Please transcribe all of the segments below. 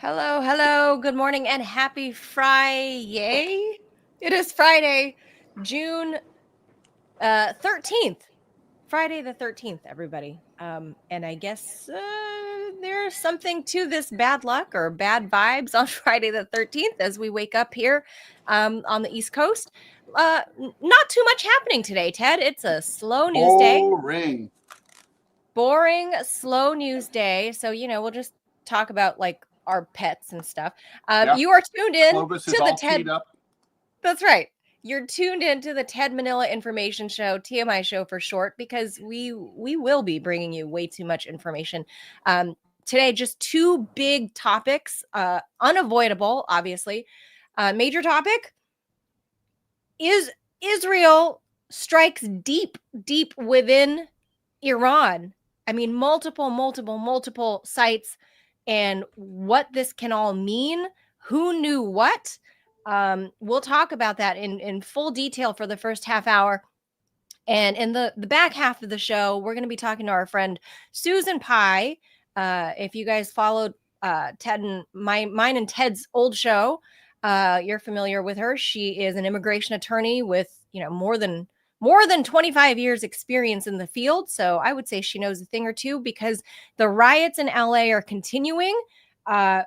Hello, hello, good morning, and happy Friday. It is Friday, June 13th. Friday the 13th, everybody. And I guess there's something to this bad luck or bad vibes on Friday the 13th as we wake up here on the East Coast. Not too much happening today, Ted. It's a slow news day. Boring, slow news day. So, we'll just talk about like our pets and stuff. You are tuned in Clovis to is the all Ted. teed up. That's right. You're tuned into the Ted Manila Information Show, TMI Show for short, because we will be bringing you way too much information. Today, just two big topics, unavoidable, obviously. Major topic is Israel strikes deep within Iran. I mean, multiple sites, and what this can all mean. Who knew what? We'll talk about that in full detail for the first half hour. And in the back half of the show, we're going to be talking to our friend Susan Pai. If you guys followed Ted and mine and Ted's old show, you're familiar with her. She is an immigration attorney with more than 25 years experience in the field. So I would say she knows a thing or two, because the riots in LA are continuing. The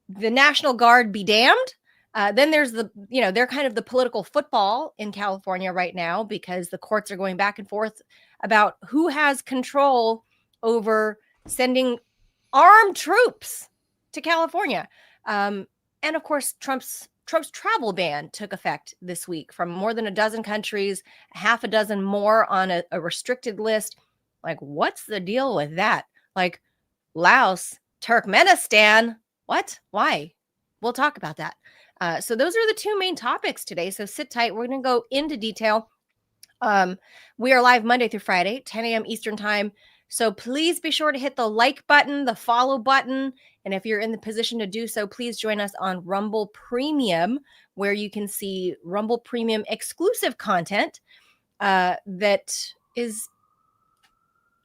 National Guard be damned. Then there's they're kind of the political football in California right now, because the courts are going back and forth about who has control over sending armed troops to California. And of course, Trump's travel ban took effect this week from more than a dozen countries, half a dozen more on a restricted list. Like, what's the deal with that? Like, Laos, Turkmenistan, what? Why? We'll talk about that. So those are the two main topics today. So sit tight. We're going to go into detail. We are live Monday through Friday, 10 a.m. Eastern time. So please be sure to hit the like button, the follow button. And if you're in the position to do so, please join us on Rumble Premium, where you can see Rumble Premium exclusive content that is,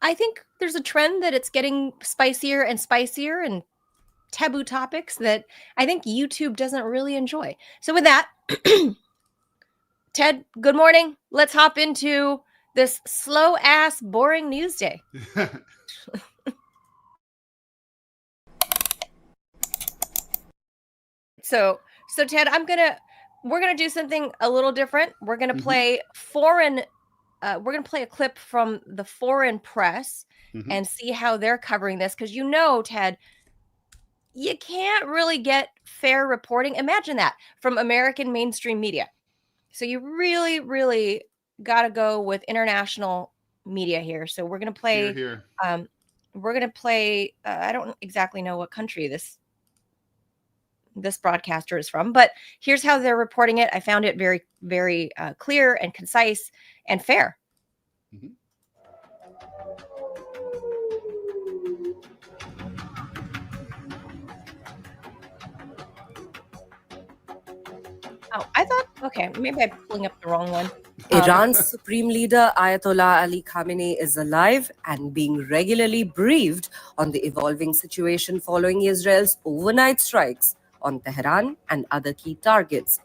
I think there's a trend that it's getting spicier and spicier, and taboo topics that I think YouTube doesn't really enjoy. So with that, Ted, good morning. Let's hop into this slow ass boring news day. So Ted, we're gonna do something a little different. We're gonna play we're gonna play a clip from the foreign press and see how they're covering this, because Ted, you can't really get fair reporting. Imagine that from American mainstream media. So you really, really got to go with international media here. So we're going to play, I don't exactly know what country this broadcaster is from, but here's how they're reporting it. I found it very, very clear and concise and fair. Oh, I thought, okay, maybe I'm pulling up the wrong one. Iran's supreme leader Ayatollah Ali Khamenei is alive and being regularly briefed on the evolving situation following Israel's overnight strikes on Tehran and other key targets.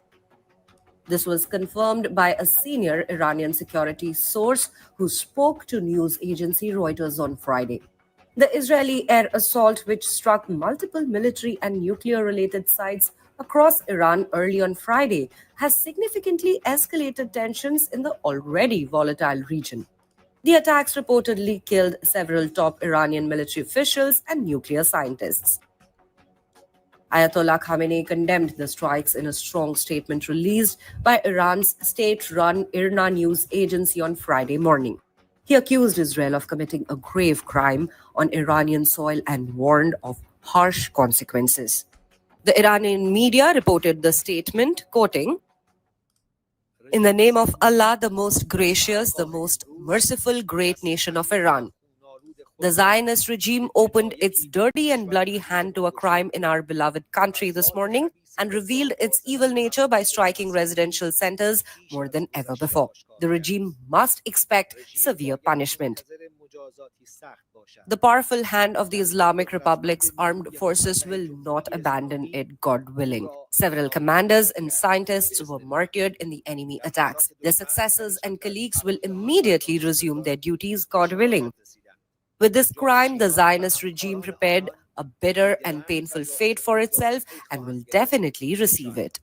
This was confirmed by a senior Iranian security source who spoke to news agency Reuters on Friday. The Israeli air assault, which struck multiple military and nuclear-related sites across Iran early on Friday, has significantly escalated tensions in the already volatile region. The attacks reportedly killed several top Iranian military officials and nuclear scientists. Ayatollah Khamenei condemned the strikes in a strong statement released by Iran's state-run IRNA news agency on Friday morning. He accused Israel of committing a grave crime on Iranian soil and warned of harsh consequences. The Iranian media reported the statement, quoting, "In the name of Allah, the most gracious, the most merciful, great nation of Iran, the Zionist regime opened its dirty and bloody hand to a crime in our beloved country this morning and revealed its evil nature by striking residential centers more than ever before. The regime must expect severe punishment." The powerful hand of the Islamic Republic's armed forces will not abandon it, God willing. Several commanders and scientists were martyred in the enemy attacks. Their successors and colleagues will immediately resume their duties, God willing. With this crime, the Zionist regime prepared a bitter and painful fate for itself and will definitely receive it.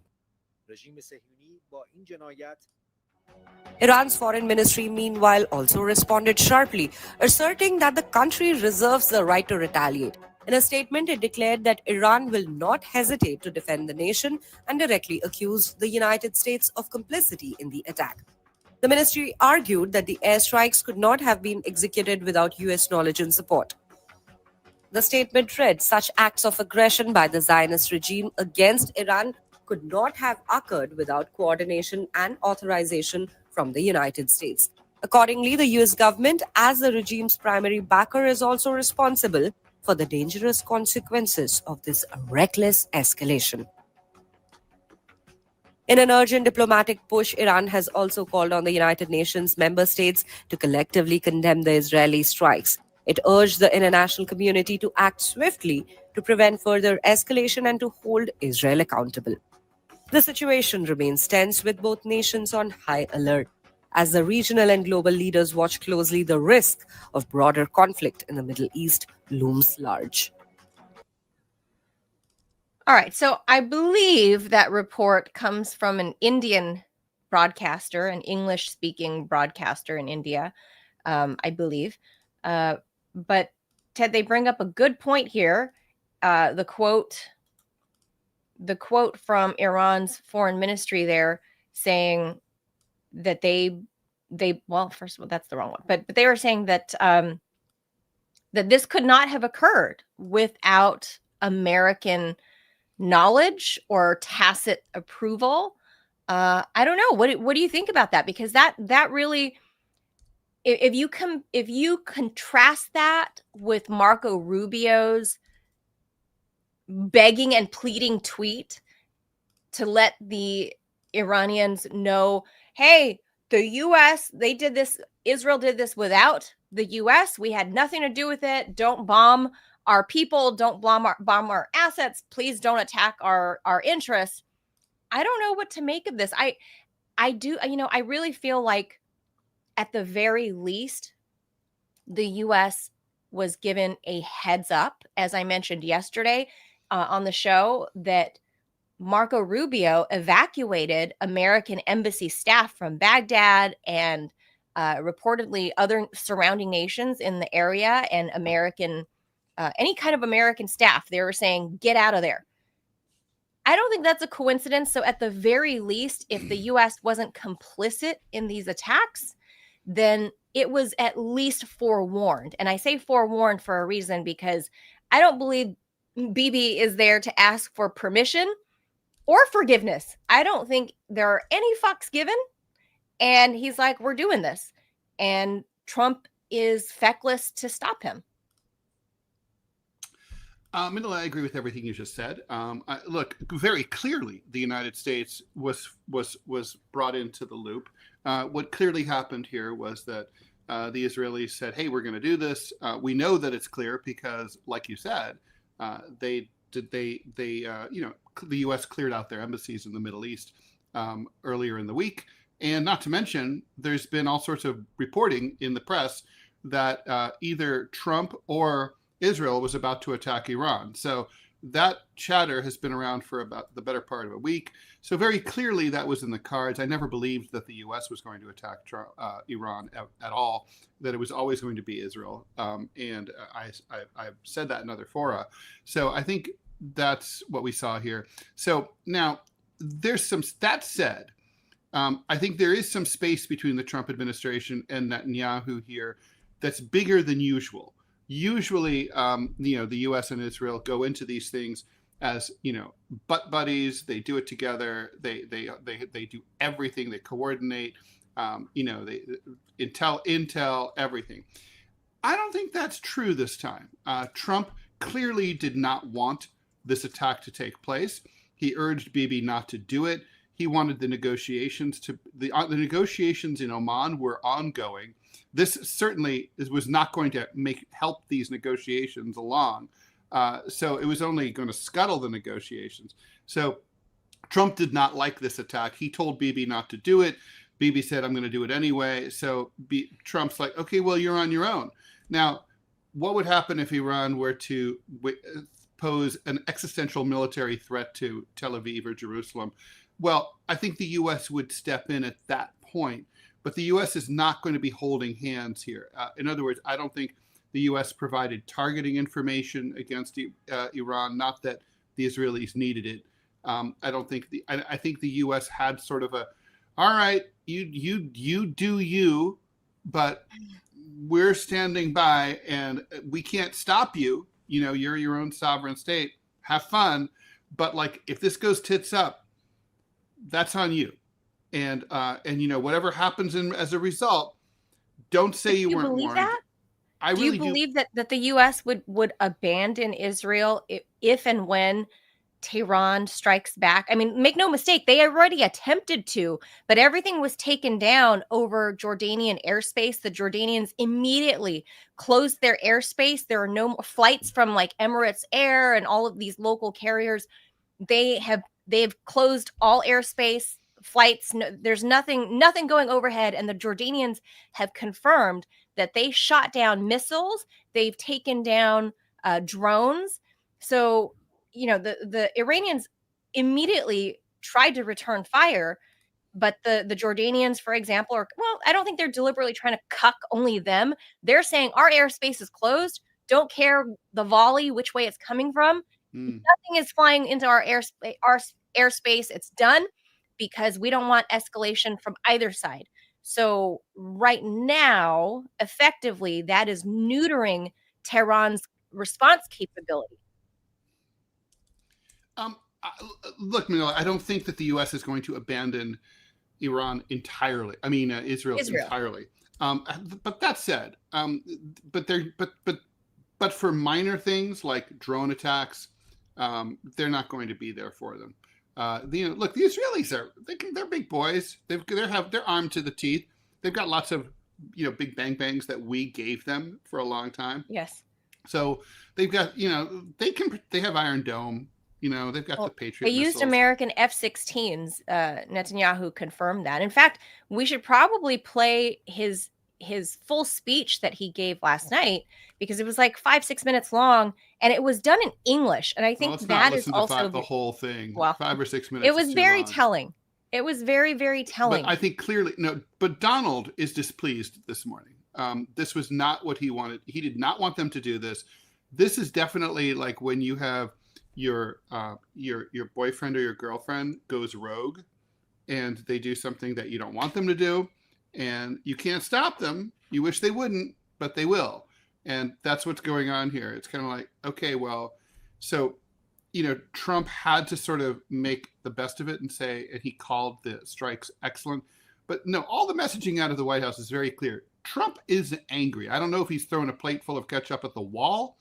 Iran's foreign ministry, meanwhile, also responded sharply, asserting that the country reserves the right to retaliate. In a statement, it declared that Iran will not hesitate to defend the nation and directly accused the United States of complicity in the attack. The ministry argued that the airstrikes could not have been executed without US knowledge and support. The statement read, such acts of aggression by the Zionist regime against Iran could not have occurred without coordination and authorization from the United States. Accordingly, the US government, as the regime's primary backer, is also responsible for the dangerous consequences of this reckless escalation. In an urgent diplomatic push, Iran has also called on the United Nations member states to collectively condemn the Israeli strikes. It urged the international community to act swiftly to prevent further escalation and to hold Israel accountable. The situation remains tense, with both nations on high alert, as the regional and global leaders watch closely. The risk of broader conflict in the Middle East looms large. All right, so I believe that report comes from an Indian broadcaster, an English-speaking broadcaster in India, I believe. But Ted, they bring up a good point here. The quote from Iran's foreign ministry there saying that they well, first of all, that's the wrong one, but they were saying that that this could not have occurred without American knowledge or tacit approval. I don't know. What do you think about that? Because that really, if you contrast that with Marco Rubio's begging and pleading tweet to let the Iranians know, hey, the US, they did this, Israel did this without the US. We had nothing to do with it. Don't bomb our people. Don't bomb our assets. Please don't attack our interests. I don't know what to make of this. I do, I really feel like at the very least, the US was given a heads up, as I mentioned yesterday on the show, that Marco Rubio evacuated American embassy staff from Baghdad and reportedly other surrounding nations in the area, and American, any kind of American staff. They were saying, get out of there. I don't think that's a coincidence. So at the very least, if the US wasn't complicit in these attacks, then it was at least forewarned. And I say forewarned for a reason, because I don't believe Bibi is there to ask for permission or forgiveness. I don't think there are any fucks given. And he's like, we're doing this. And Trump is feckless to stop him. Manila, I agree with everything you just said. Look, very clearly, the United States was brought into the loop. What clearly happened here was that the Israelis said, "Hey, we're going to do this." We know that it's clear because, like you said, the U.S. cleared out their embassies in the Middle East earlier in the week, and not to mention, there's been all sorts of reporting in the press that either Trump or Israel was about to attack Iran. So that chatter has been around for about the better part of a week. So very clearly that was in the cards. I never believed that the U.S. was going to attack Iran at all, that it was always going to be Israel. And I've said that in other fora. So I think that's what we saw here. So now there's some, that said, I think there is some space between the Trump administration and Netanyahu here that's bigger than usual. Usually, the U.S. and Israel go into these things as, butt buddies. They do it together. They do everything. They coordinate. They intel, everything. I don't think that's true this time. Trump clearly did not want this attack to take place. He urged Bibi not to do it. he wanted the negotiations the negotiations in Oman were ongoing. This certainly was not going to help these negotiations along. So it was only going to scuttle the negotiations. So Trump did not like this attack. He told Bibi not to do it. Bibi said, I'm going to do it anyway. So Trump's like, okay, well, you're on your own. Now, what would happen if Iran were to pose an existential military threat to Tel Aviv or Jerusalem? Well, I think the U.S. would step in at that point. But the U.S. is not going to be holding hands here. In other words, I don't think the U.S. provided targeting information against Iran, not that the Israelis needed it. I think the U.S. had sort of all right, you do you, but we're standing by and we can't stop you. You're your own sovereign state. Have fun. But like, if this goes tits up, that's on you. And whatever happens as a result, don't say you weren't warned. That? Do you believe that the U.S. would abandon Israel if and when Tehran strikes back? I mean, make no mistake, they already attempted to, but everything was taken down over Jordanian airspace. The Jordanians immediately closed their airspace. There are no more flights from like Emirates Air and all of these local carriers. They've closed all airspace. Flights, there's nothing going overhead, and the Jordanians have confirmed that they shot down missiles. They've taken down drones. So the Iranians immediately tried to return fire, but the Jordanians, for example, I don't think they're deliberately trying to cuck only them. They're saying our airspace is closed. Don't care the volley, which way it's coming from. Nothing is flying into our airspace. It's done, because we don't want escalation from either side. So right now, effectively, that is neutering Tehran's response capability. Look, Manila, I don't think that the U.S. is going to abandon Iran entirely. I mean, Israel entirely. But that said, but for minor things like drone attacks, they're not going to be there for them. Look, the Israelis they're big boys. They're armed to the teeth. They've got lots of big bang bangs that we gave them for a long time. Yes. So they've got they have Iron Dome. They've got the Patriot. They used American F-16s. Netanyahu confirmed that. In fact, we should probably play his full speech that he gave last night, because it was like 5-6 minutes long, and it was done in English. And I think that is also the whole thing. Well, 5 or 6 minutes. It was very telling. It was very, very telling. But I think clearly But Donald is displeased this morning. This was not what he wanted. He did not want them to do this. This is definitely like when you have your boyfriend or your girlfriend goes rogue, and they do something that you don't want them to do, and you can't stop them. You wish they wouldn't, but they will. And that's what's going on here. It's kind of like, okay, well, so, Trump had to sort of make the best of it and he called the strikes excellent. But no, all the messaging out of the White House is very clear. Trump is angry. I don't know if he's throwing a plate full of ketchup at the wall,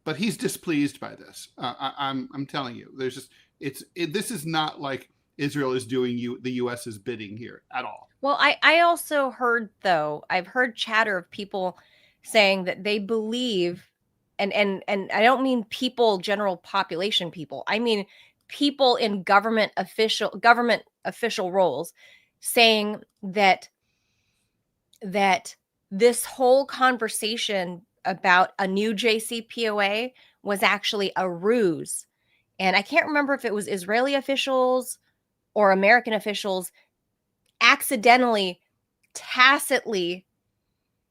but he's displeased by this. I'm telling you, this is not like Israel is doing the U.S.'s bidding here at all. Well, I also heard, though, I've heard chatter of people saying that they believe, and I don't mean people, general population people. I mean people in government official roles, saying that this whole conversation about a new JCPOA was actually a ruse. And I can't remember if it was Israeli officials or American officials accidentally, tacitly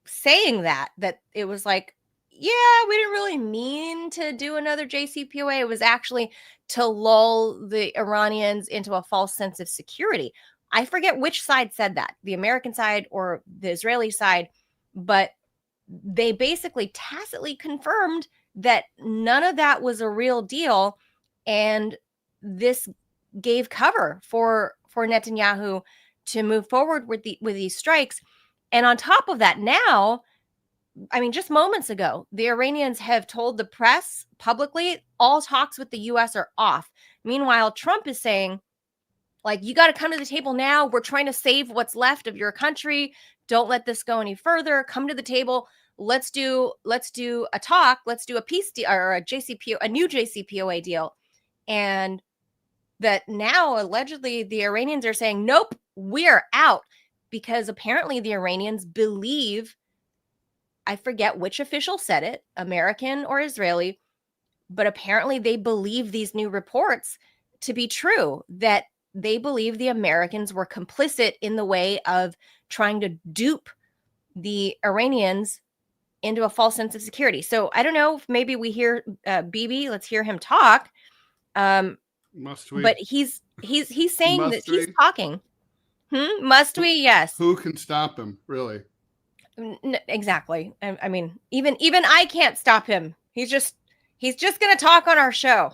saying that it was like, yeah, we didn't really mean to do another JCPOA. It was actually to lull the Iranians into a false sense of security. I forget which side said that, the American side or the Israeli side, but they basically tacitly confirmed that none of that was a real deal. And this gave cover for Netanyahu to move forward with these strikes. And on top of that, now, I mean, just moments ago, the Iranians have told the press publicly all talks with the U.S. are off. Meanwhile, Trump is saying, Like, you got to come to the table now. We're trying to save what's left of your country. Don't let this go any further. Come to the table. Let's do a talk. Let's do a peace deal or a new JCPOA deal. And that now allegedly the Iranians are saying, nope, we're out, because apparently the Iranians believe, I forget which official said it, American or Israeli, but apparently they believe these new reports to be true, that they believe the Americans were complicit in the way of trying to dupe the Iranians into a false sense of security. So I don't know if maybe we hear Bibi, let's hear him talk. Must we? But he's saying Must that we? he's talking. Must we? Yes. Who can stop him, really? Exactly. I mean, even I can't stop him. He's just going to talk on our show.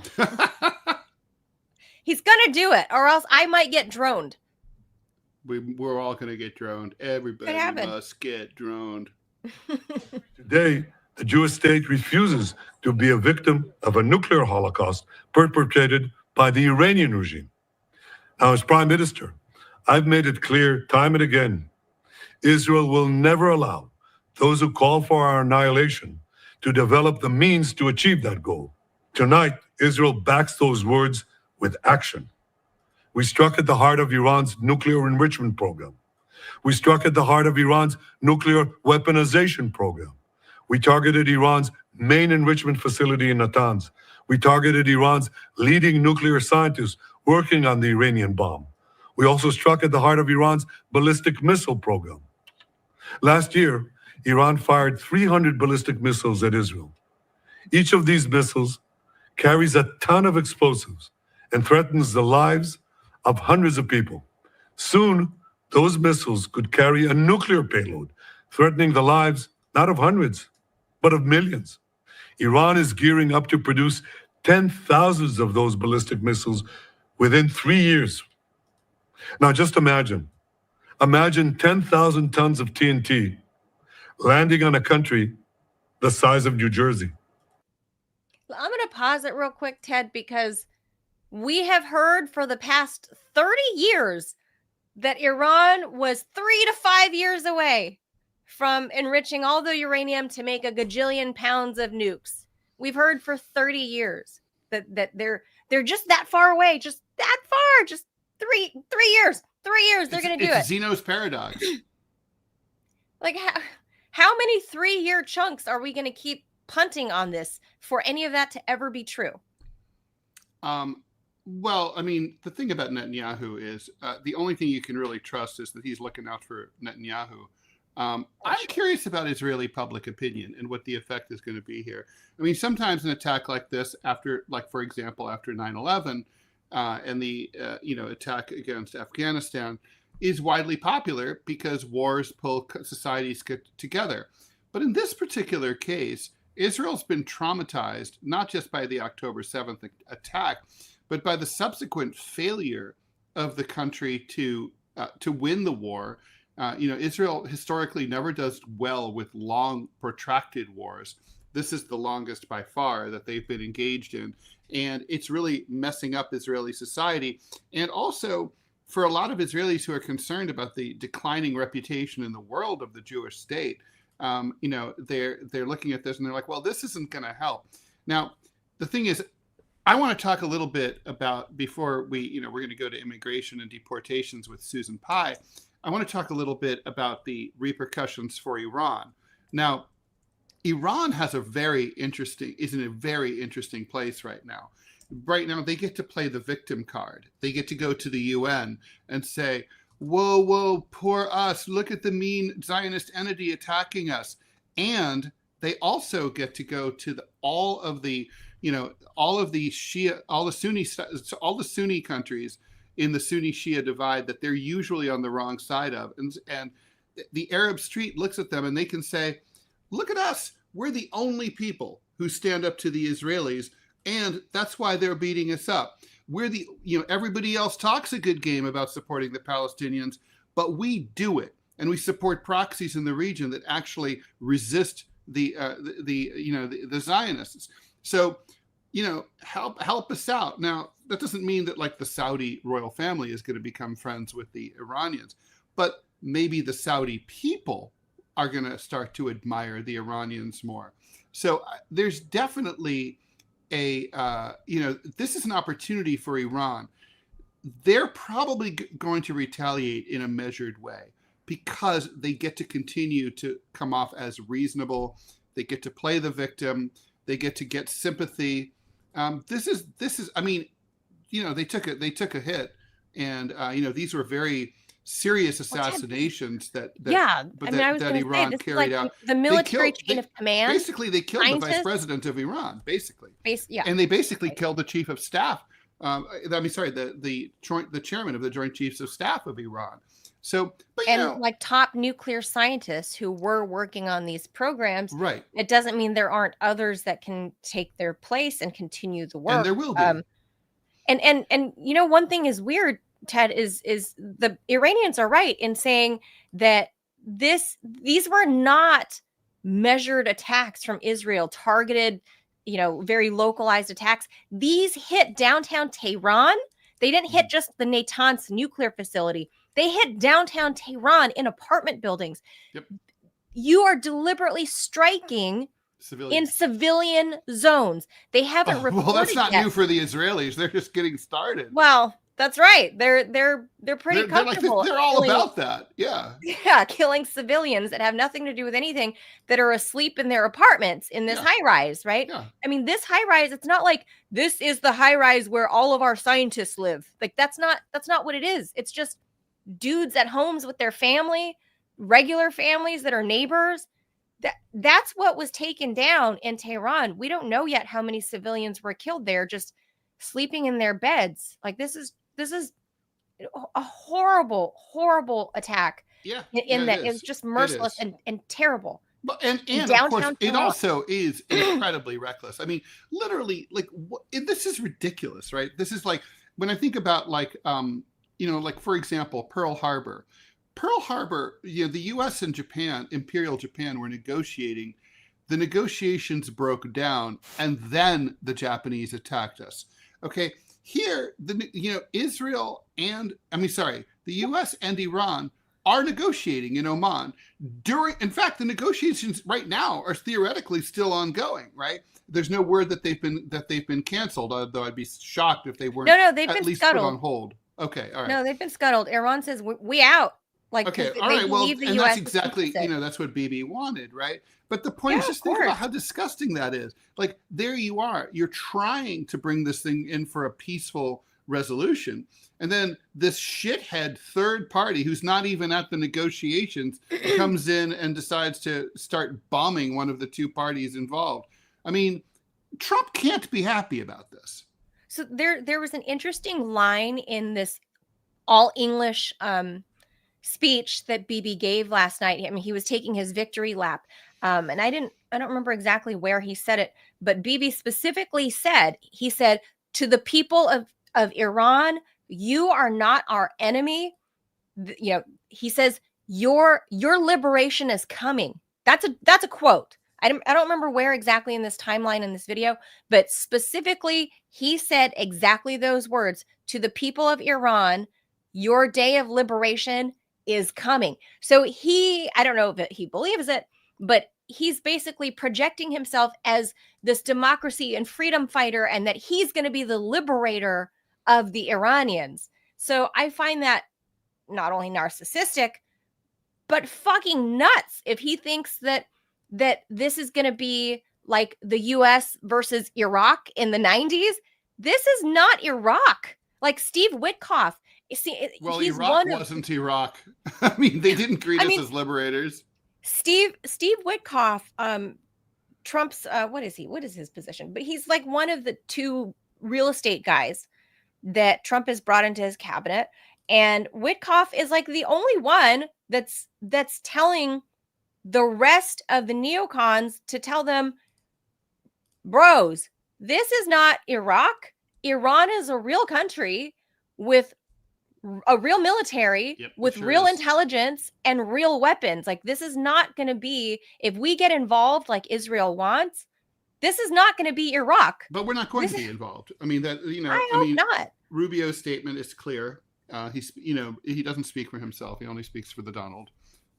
He's going to do it, or else I might get droned. We're all going to get droned. Everybody must get droned. Today, the Jewish state refuses to be a victim of a nuclear holocaust perpetrated by the Iranian regime. Now, as Prime Minister, I've made it clear time and again, Israel will never allow those who call for our annihilation to develop the means to achieve that goal. Tonight, Israel backs those words with action. We struck at the heart of Iran's nuclear enrichment program. We struck at the heart of Iran's nuclear weaponization program. We targeted Iran's main enrichment facility in Natanz. We targeted Iran's leading nuclear scientists working on the Iranian bomb. We also struck at the heart of Iran's ballistic missile program. Last year, Iran fired 300 ballistic missiles at Israel. Each of these missiles carries a ton of explosives and threatens the lives of hundreds of people. Soon, those missiles could carry a nuclear payload, threatening the lives not of hundreds, but of millions. Iran is gearing up to produce 10,000 of those ballistic missiles within 3 years. Now just imagine 10,000 tons of TNT landing on a country the size of New Jersey. I'm going to pause it real quick, Ted, because we have heard for the past 30 years that Iran was 3 to 5 years away from enriching all the uranium to make a gajillion pounds of nukes. We've heard for 30 years that they're just that far away, just that far, just 3 years. 3 years they're going to do it. It's Zeno's paradox. Like, how many 3-year chunks are we going to keep punting on this for any of that to ever be true? Well, I mean, the thing about Netanyahu is the only thing you can really trust is that he's looking out for Netanyahu. I'm curious about Israeli public opinion and what the effect is going to be here. I mean, sometimes an attack like this, after, like, for example, after 9/11 and the attack against Afghanistan, is widely popular because wars pull societies together. But in this particular case, Israel's been traumatized not just by the October 7th attack, but by the subsequent failure of the country to win the war. Israel historically never does well with long, protracted wars. This is the longest by far that they've been engaged in, and it's really messing up Israeli society. And also, for a lot of Israelis who are concerned about the declining reputation in the world of the Jewish state, they're looking at this and they're like, well, this isn't going to help. Now, the thing is, I want to talk a little bit about, before we're going to go to immigration and deportations with Susan Pai, I want to talk a little bit about the repercussions for Iran. Now, Iran is in a very interesting place right now. Right now, they get to play the victim card. They get to go to the UN and say, whoa, poor us. Look at the mean Zionist entity attacking us. And they also get to go to all the Sunni countries in the Sunni Shia divide that they're usually on the wrong side of. And the Arab street looks at them and they can say, look at us. We're the only people who stand up to the Israelis. And that's why they're beating us up. Everybody else talks a good game about supporting the Palestinians, but we do it. And we support proxies in the region that actually resist the Zionists. So help us out. Now, that doesn't mean that like the Saudi royal family is going to become friends with the Iranians, but maybe the Saudi people are going to start to admire the Iranians more. So there's definitely this is an opportunity for Iran. They're probably going to retaliate in a measured way because they get to continue to come off as reasonable. They get to play the victim. They get to get sympathy. This is. I mean, they took a hit, and these were very serious assassinations that Iran carried out. The military chain of command. Basically, they killed the vice president of Iran. And they basically killed the chief of staff. The chairman of the Joint Chiefs of Staff of Iran. So, but top nuclear scientists who were working on these programs. Right. It doesn't mean there aren't others that can take their place and continue the work. And there will be. And one thing is weird, Ted, is the Iranians are right in saying that these were not measured attacks from Israel, targeted, very localized attacks. These hit downtown Tehran. They didn't hit just the Natanz nuclear facility. They hit downtown Tehran in apartment buildings. Yep. You are deliberately striking in civilian zones. They haven't reported. Well, that's not new for the Israelis. They're just getting started. Well, that's right. They're pretty comfortable. They're all about that. Yeah. Yeah, killing civilians that have nothing to do with anything, that are asleep in their apartments in this high rise, right? Yeah. I mean, this high rise, it's not like this is the high rise where all of our scientists live. Like that's not what it is. It's just dudes at homes with their family, regular families that are neighbors. That's what was taken down in Tehran. We don't know yet how many civilians were killed there, just sleeping in their beds. Like this is a horrible, horrible attack. Yeah. In that it's just merciless and terrible. But and of course, it also is incredibly reckless. I mean, literally, this is ridiculous, right? This is like when I think about for example, Pearl Harbor. Pearl Harbor, the U.S. and Japan, Imperial Japan, were negotiating. The negotiations broke down, and then the Japanese attacked us. Okay, here, Israel and the U.S. and Iran are negotiating in Oman. In fact, the negotiations right now are theoretically still ongoing. Right? There's no word that they've been canceled. Although I'd be shocked if they weren't. No, they've at been least scuttled. Put on hold. Okay, all right. No, they've been scuttled. Iran says we out. Okay, all right. Well, and that's exactly, that's what Bibi wanted, right? But the point is just think about how disgusting that is. Like, there you are. You're trying to bring this thing in for a peaceful resolution. And then this shithead third party who's not even at the negotiations comes in and decides to start bombing one of the two parties involved. I mean, Trump can't be happy about this. So there was an interesting line in this all English speech that Bibi gave last night. I mean, he was taking his victory lap. And I don't remember exactly where he said it, but Bibi specifically said, to the people of Iran, you are not our enemy. He says, your liberation is coming. That's a quote. I don't remember where exactly in this timeline in this video, but specifically he said exactly those words: to the people of Iran, your day of liberation is coming. So I don't know if he believes it, but he's basically projecting himself as this democracy and freedom fighter, and that he's going to be the liberator of the Iranians. So I find that not only narcissistic, but fucking nuts if he thinks that this is going to be like the US versus Iraq in the 90s. This is not Iraq. Like Steve Witkoff. Iraq wasn't Iraq. I mean, they didn't greet us as liberators. Steve Witkoff, Trump's, what is he? What is his position? But he's like one of the two real estate guys that Trump has brought into his cabinet. And Witkoff is like the only one that's telling the rest of the neocons to tell them, bros, this is not Iraq. Iran is a real country with a real military, with real intelligence and real weapons. Like, this is not going to be, if we get involved like Israel wants, This is not going to be Iraq. But we're not going to be involved. I mean, that, I hope not. Rubio's statement is clear. He doesn't speak for himself. He only speaks for the Donald.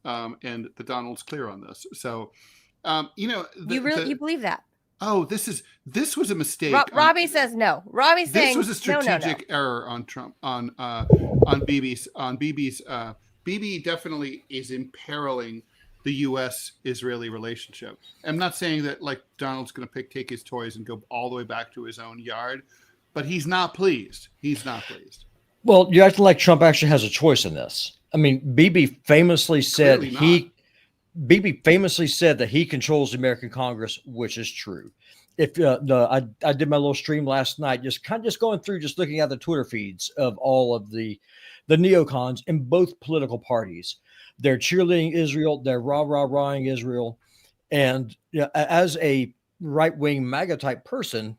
And the Donald's clear on this. So, you believe that? Oh, this was a mistake. Robbie says no. Robbie's saying this was a strategic error on Trump, on Bibi's. Bibi definitely is imperiling the U.S.-Israeli relationship. I'm not saying that like Donald's going to take his toys and go all the way back to his own yard, but he's not pleased. He's not pleased. Well, you act like Trump actually has a choice in this. I mean, Bibi famously said that he controls the American Congress, which is true. If I did my little stream last night, just going through, just looking at the Twitter feeds of all of the neocons in both political parties. They're cheerleading Israel. They're rah-rah-rahing Israel. And as a right-wing MAGA type person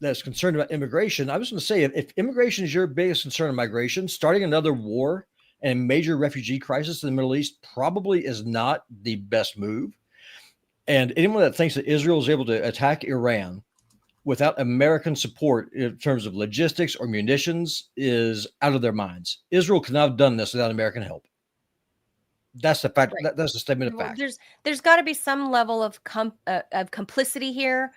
that's concerned about immigration, I was going to say, if immigration is your biggest concern in migration, starting another war and major refugee crisis in the Middle East probably is not the best move. And anyone that thinks that Israel is able to attack Iran without American support in terms of logistics or munitions is out of their minds. Israel could not have done this without American help. That's the fact. Right. That's a statement of fact. There's got to be some level of complicity here,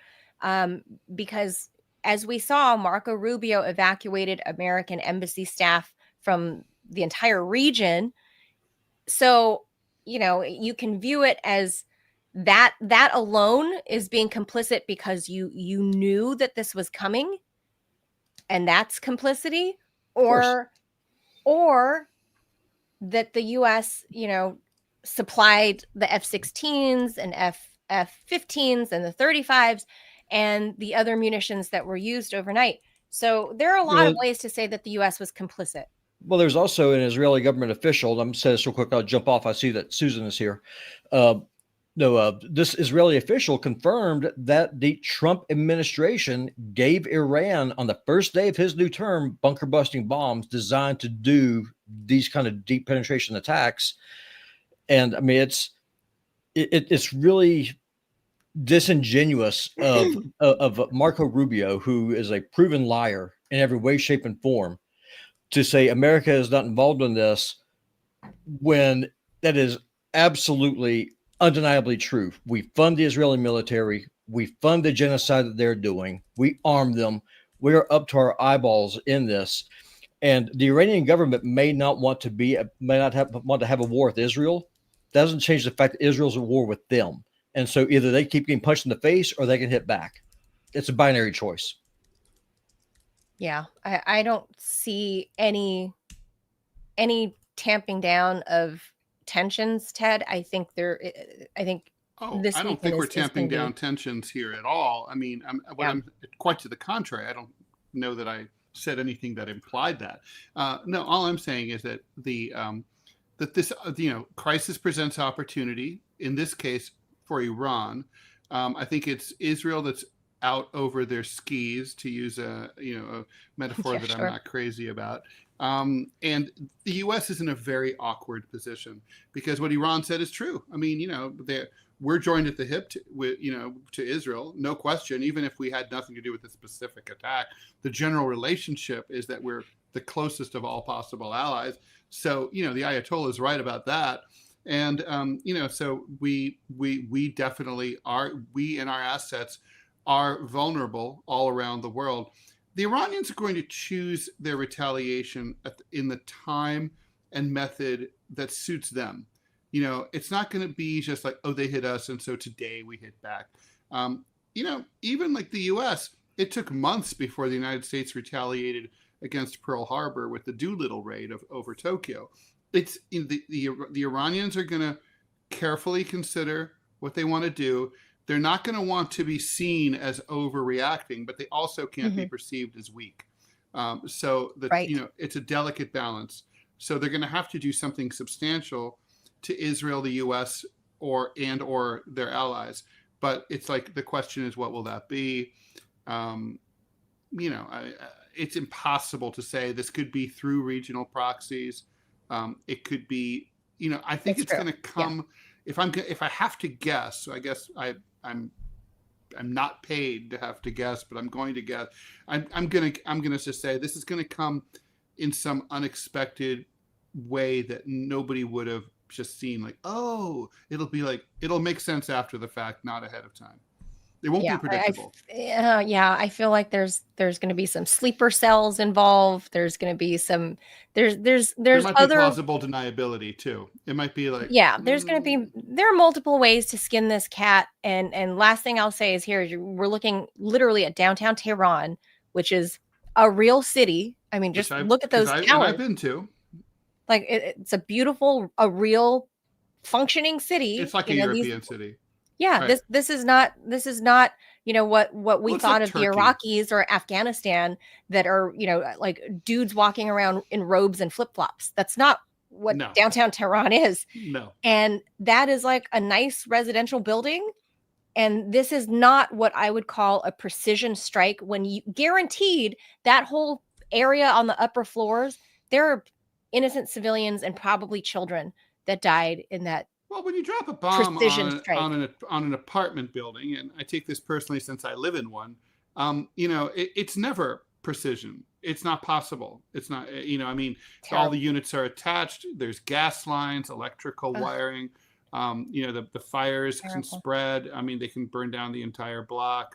because as we saw, Marco Rubio evacuated American embassy staff from the entire region. So, you can view it as that alone is being complicit because you knew that this was coming, and that's complicity, or that the U.S., supplied the F-16s and F-15s and the 35s and the other munitions that were used overnight. So there are a lot of ways to say that the U.S. was complicit. Well, there's also an Israeli government official. I'm saying this real quick. I'll jump off. I see that Susan is here. This Israeli official confirmed that the Trump administration gave Iran on the first day of his new term bunker busting bombs designed to do these kind of deep penetration attacks. And I mean, it's really disingenuous of Marco Rubio, who is a proven liar in every way, shape, and form, to say America is not involved in this when that is absolutely undeniably true. We fund the Israeli military. We fund the genocide that they're doing. We arm them. We are up to our eyeballs in this. And the Iranian government may not want to have a war with Israel. Doesn't change the fact that Israel's at war with them. And so either they keep getting punched in the face or they can hit back. It's a binary choice. Yeah, I don't see any tamping down of tensions, Ted. I think I don't think we're tamping down tensions here at all. I mean, I'm quite to the contrary. I don't know that I said anything that implied that. No, all I'm saying is that this crisis presents opportunity. In this case, for Iran, I think it's Israel that's out over their skis, to use a metaphor that I'm not crazy about. And the U.S. is in a very awkward position because what Iran said is true. I mean, we're joined at the hip to Israel, no question. Even if we had nothing to do with the specific attack, the general relationship is that we're the closest of all possible allies. So, the Ayatollah is right about that. And, so we definitely are, we and our assets are vulnerable all around the world. The Iranians are going to choose their retaliation in the time and method that suits them. It's not going to be just like, oh, they hit us, and so today we hit back. Even like the U.S., it took months before the United States retaliated against Pearl Harbor with the Doolittle raid over Tokyo. It's the Iranians are going to carefully consider what they want to do. They're not going to want to be seen as overreacting, but they also can't be perceived as weak. So it's a delicate balance. So they're going to have to do something substantial to Israel, the U.S., or their allies. But it's like the question is, what will that be? It's impossible to say. This could be through regional proxies. It could be, I think it's going to come. Yeah. If I have to guess, so I guess I'm not paid to have to guess, but I'm going to guess. I'm gonna just say this is going to come in some unexpected way that nobody would have just seen. Like, oh, it'll make sense after the fact, not ahead of time. It won't be predictable. I feel like there's going to be some sleeper cells involved. There's going to be some there might be plausible deniability too. It might be like there's going to be there are multiple ways to skin this cat. And last thing I'll say is we're looking literally at downtown Tehran, which is a real city. I mean, just look at those towers. I've been to. Like it's a real functioning city. It's like a European city. Yeah, right. This is not what we thought of Turkey. The Iraqis or Afghanistan that are like dudes walking around in robes and flip-flops. That's not what downtown Tehran is. No. And that is like a nice residential building. And this is not what I would call a precision strike when you guaranteed that whole area on the upper floors, there are innocent civilians and probably children that died in that. Well, when you drop a bomb on an apartment building, and I take this personally since I live in one, it's never precision. It's not possible. It's not, terrible. All the units are attached. There's gas lines, electrical wiring. The fires can spread. They can burn down the entire block.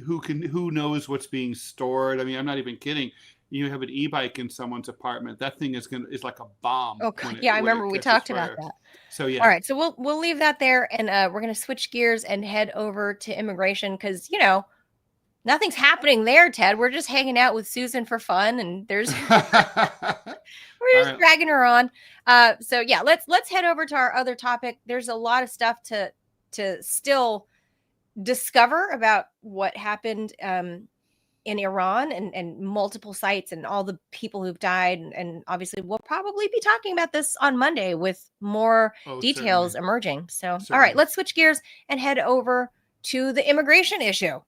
Who knows what's being stored? I'm not even kidding. You have an e-bike in someone's apartment. That thing is like a bomb. Okay. I remember we talked about that. So yeah. All right. So we'll leave that there, and we're going to switch gears and head over to immigration because nothing's happening there, Ted. We're just hanging out with Susan for fun, and we're just dragging her on. So yeah, let's head over to our other topic. There's a lot of stuff to still discover about what happened in Iran and multiple sites and all the people who've died. And obviously we'll probably be talking about this on Monday with more details emerging. So, All right, let's switch gears and head over to the immigration issue.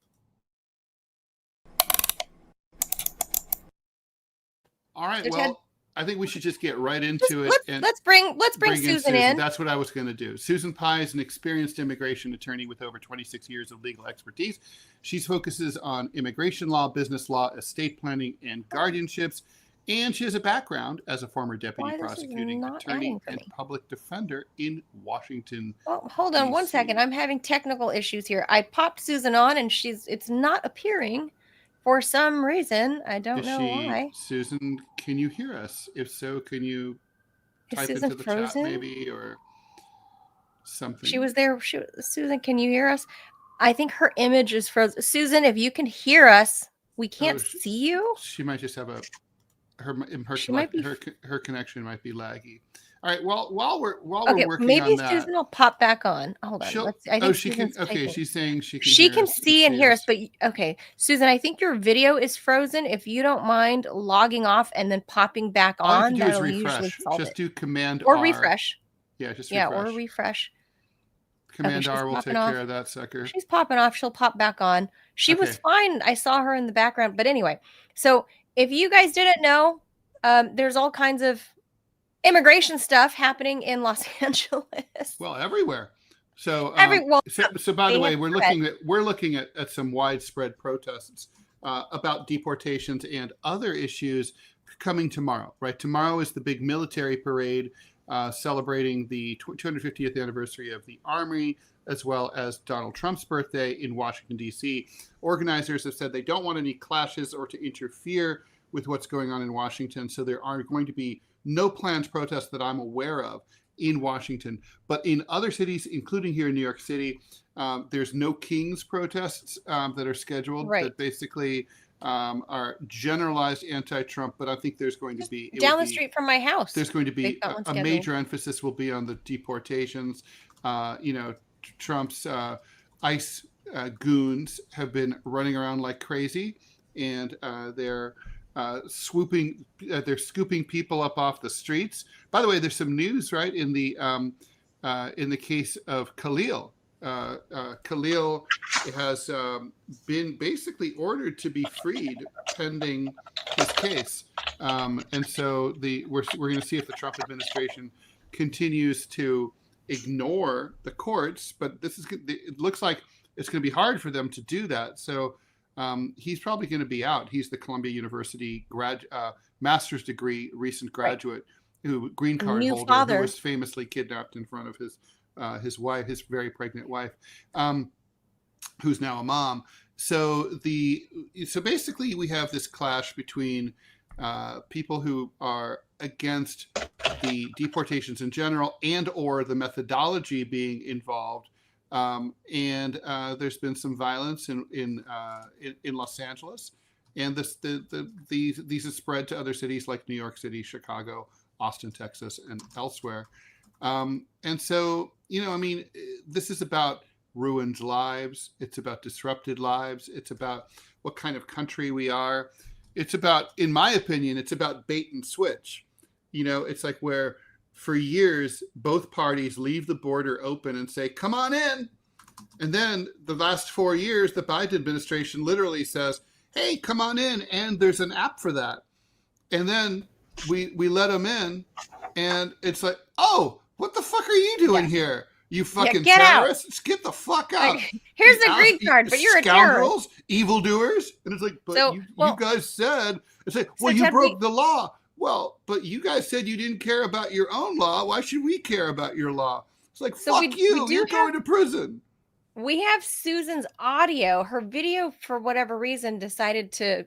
All right. Well, I think we should just get right into it. Let's bring Susan in. That's what I was going to do. Susan Pai is an experienced immigration attorney with over 26 years of legal expertise. She focuses on immigration law, business law, estate planning, and guardianships. And she has a background as a former deputy prosecuting attorney and public defender in Washington. Well, hold on one second. I'm having technical issues here. I popped Susan on, and it's not appearing. For some reason, I don't know why. Susan, can you hear us? If so, can you type into the chat maybe or something? She was there. Susan, can you hear us? I think her image is frozen. Susan, if you can hear us, we can't see you. She might just have her connection might be laggy. All right. Well, while we're working maybe on that, Susan will pop back on. Hold on. She can. Okay, she's saying she can. She can see and hear us, but okay, Susan, I think your video is frozen. If you don't mind logging off and then popping back on, that'll usually solve it. Just do Command or R. refresh. Yeah, just refresh. Yeah, or refresh. Command R will take care of that sucker. She's popping off. She'll pop back on. She was fine. I saw her in the background, but anyway. So if you guys didn't know, there's all kinds of immigration stuff happening in Los Angeles. Well, everywhere. So, so by the way, we're looking at some widespread protests about deportations and other issues coming tomorrow. Right, tomorrow is the big military parade celebrating the 250th anniversary of the Army, as well as Donald Trump's birthday in Washington, D.C. Organizers have said they don't want any clashes or to interfere with what's going on in Washington, so there are going to be no planned protests that I'm aware of in Washington. But in other cities, including here in New York City, there's no Kings protests that are scheduled that basically are generalized anti-Trump. But I think there's going to be down the street from my house. There's going to be a major emphasis will be on the deportations. Trump's ICE goons have been running around like crazy, and they're scooping people up off the streets. By the way, there's some news, right, in the case of Khalil. Khalil has been basically ordered to be freed pending his case, and so we're going to see if the Trump administration continues to ignore the courts. But it looks like it's going to be hard for them to do that. So he's probably going to be out. He's the Columbia University master's degree recent graduate, who green card New holder, father. who was famously kidnapped in front of his wife, his very pregnant wife, who's now a mom. So basically we have this clash between people who are against the deportations in general and or the methodology being involved. And there's been some violence in Los Angeles, and these have spread to other cities like New York City, Chicago, Austin, Texas, and elsewhere. And so, this is about ruined lives. It's about disrupted lives. It's about what kind of country we are. It's about, in my opinion, it's about bait and switch. It's like where for years, both parties leave the border open and say, come on in. And then the last 4 years, the Biden administration literally says, hey, come on in. And there's an app for that. And then we let them in. And it's like, oh, what the fuck are you doing here? You fucking terrorists, get the fuck out. Here's a green card, but you're a terrorist. Evildoers. And it's like, but you guys said, it's like, well, you broke the law. Well, but you guys said you didn't care about your own law. Why should we care about your law? It's like, fuck you. You're going to prison. We have Susan's audio. Her video, for whatever reason, decided to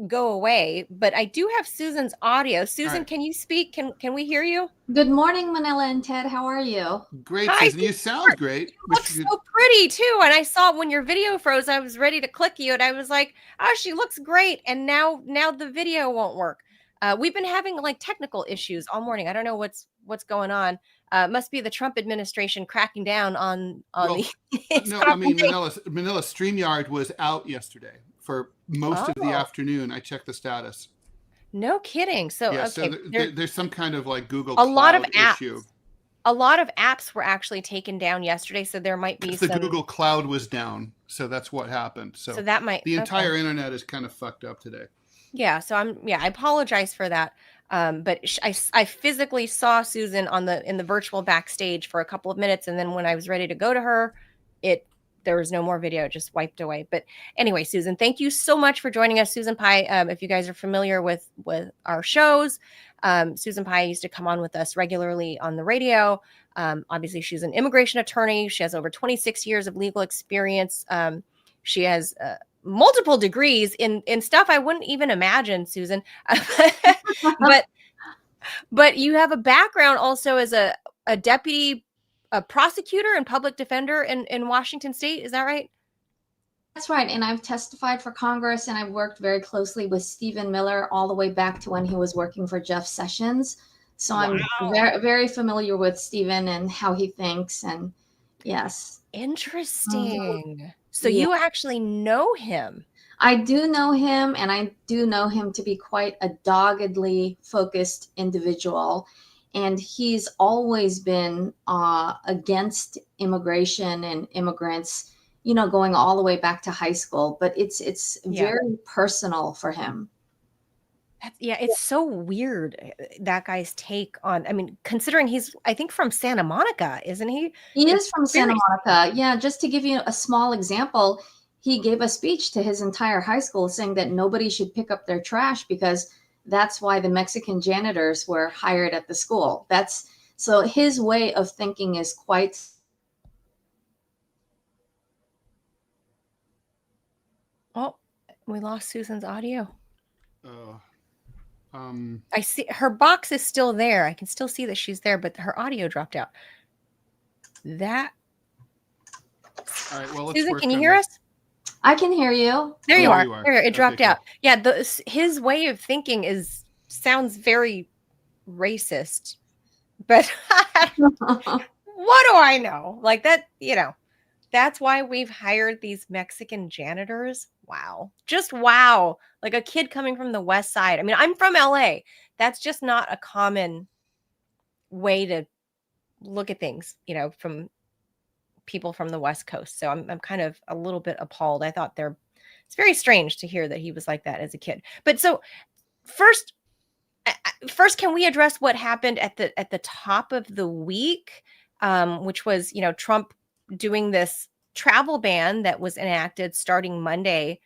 go away, but I do have Susan's audio. Susan, can you speak? Can we hear you? Good morning, Manila and Ted. How are you? Great, Susan. You sound great. You look so pretty too. And I saw when your video froze, I was ready to click you, and I was like, "Oh, she looks great." And now the video won't work. We've been having like technical issues all morning. I don't know what's going on. Must be the Trump administration cracking down on the. No, I mean Manila StreamYard was out yesterday for most of the afternoon. I checked the status. No kidding. So yeah, okay, so there's some kind of like Google a lot of Cloud apps. issue. A lot of apps were actually taken down yesterday, so there might be the Google Cloud was down, so that's what happened. So that might the entire internet is kind of fucked up today. Yeah, so I apologize for that. But I physically saw Susan in the virtual backstage for a couple of minutes, and then when I was ready to go to her, there was no more video. It just wiped away. But anyway, Susan, thank you so much for joining us. Susan Pai, if you guys are familiar with our shows, Susan Pai used to come on with us regularly on the radio. Obviously, she's an immigration attorney. She has over 26 years of legal experience. She has multiple degrees in stuff I wouldn't even imagine, Susan. but you have a background also as a deputy prosecutor and public defender in Washington State. Is that right? That's right. And I've testified for Congress, and I've worked very closely with Stephen Miller all the way back to when he was working for Jeff Sessions. So I'm very, very familiar with Stephen and how he thinks. And yes. Interesting. So you actually know him. I do know him, and I do know him to be quite a doggedly focused individual. And he's always been against immigration and immigrants, going all the way back to high school. But it's very personal for him. It's so weird, that guy's take on, considering he's, I think, from Santa Monica, isn't he? He is from Santa Monica. Yeah, just to give you a small example, he gave a speech to his entire high school saying that nobody should pick up their trash because that's why the Mexican janitors were hired at the school. So his way of thinking is quite. Oh, we lost Susan's audio. I I see her box is still there. I can still see that she's there, but her audio dropped out. All right, well, let's Susan, can you hear us? I can hear you. There you are. There, it dropped out. Yeah, his way of thinking sounds very racist, but what do I know? Like that, that's why we've hired these Mexican janitors. Wow. Just wow. Like a kid coming from the West Side. I'm from LA. That's just not a common way to look at things, from people from the West Coast. So I'm kind of a little bit appalled. I thought it's very strange to hear that he was like that as a kid. But so first, can we address what happened at the top of the week, which was, Trump doing this travel ban that was enacted starting Monday.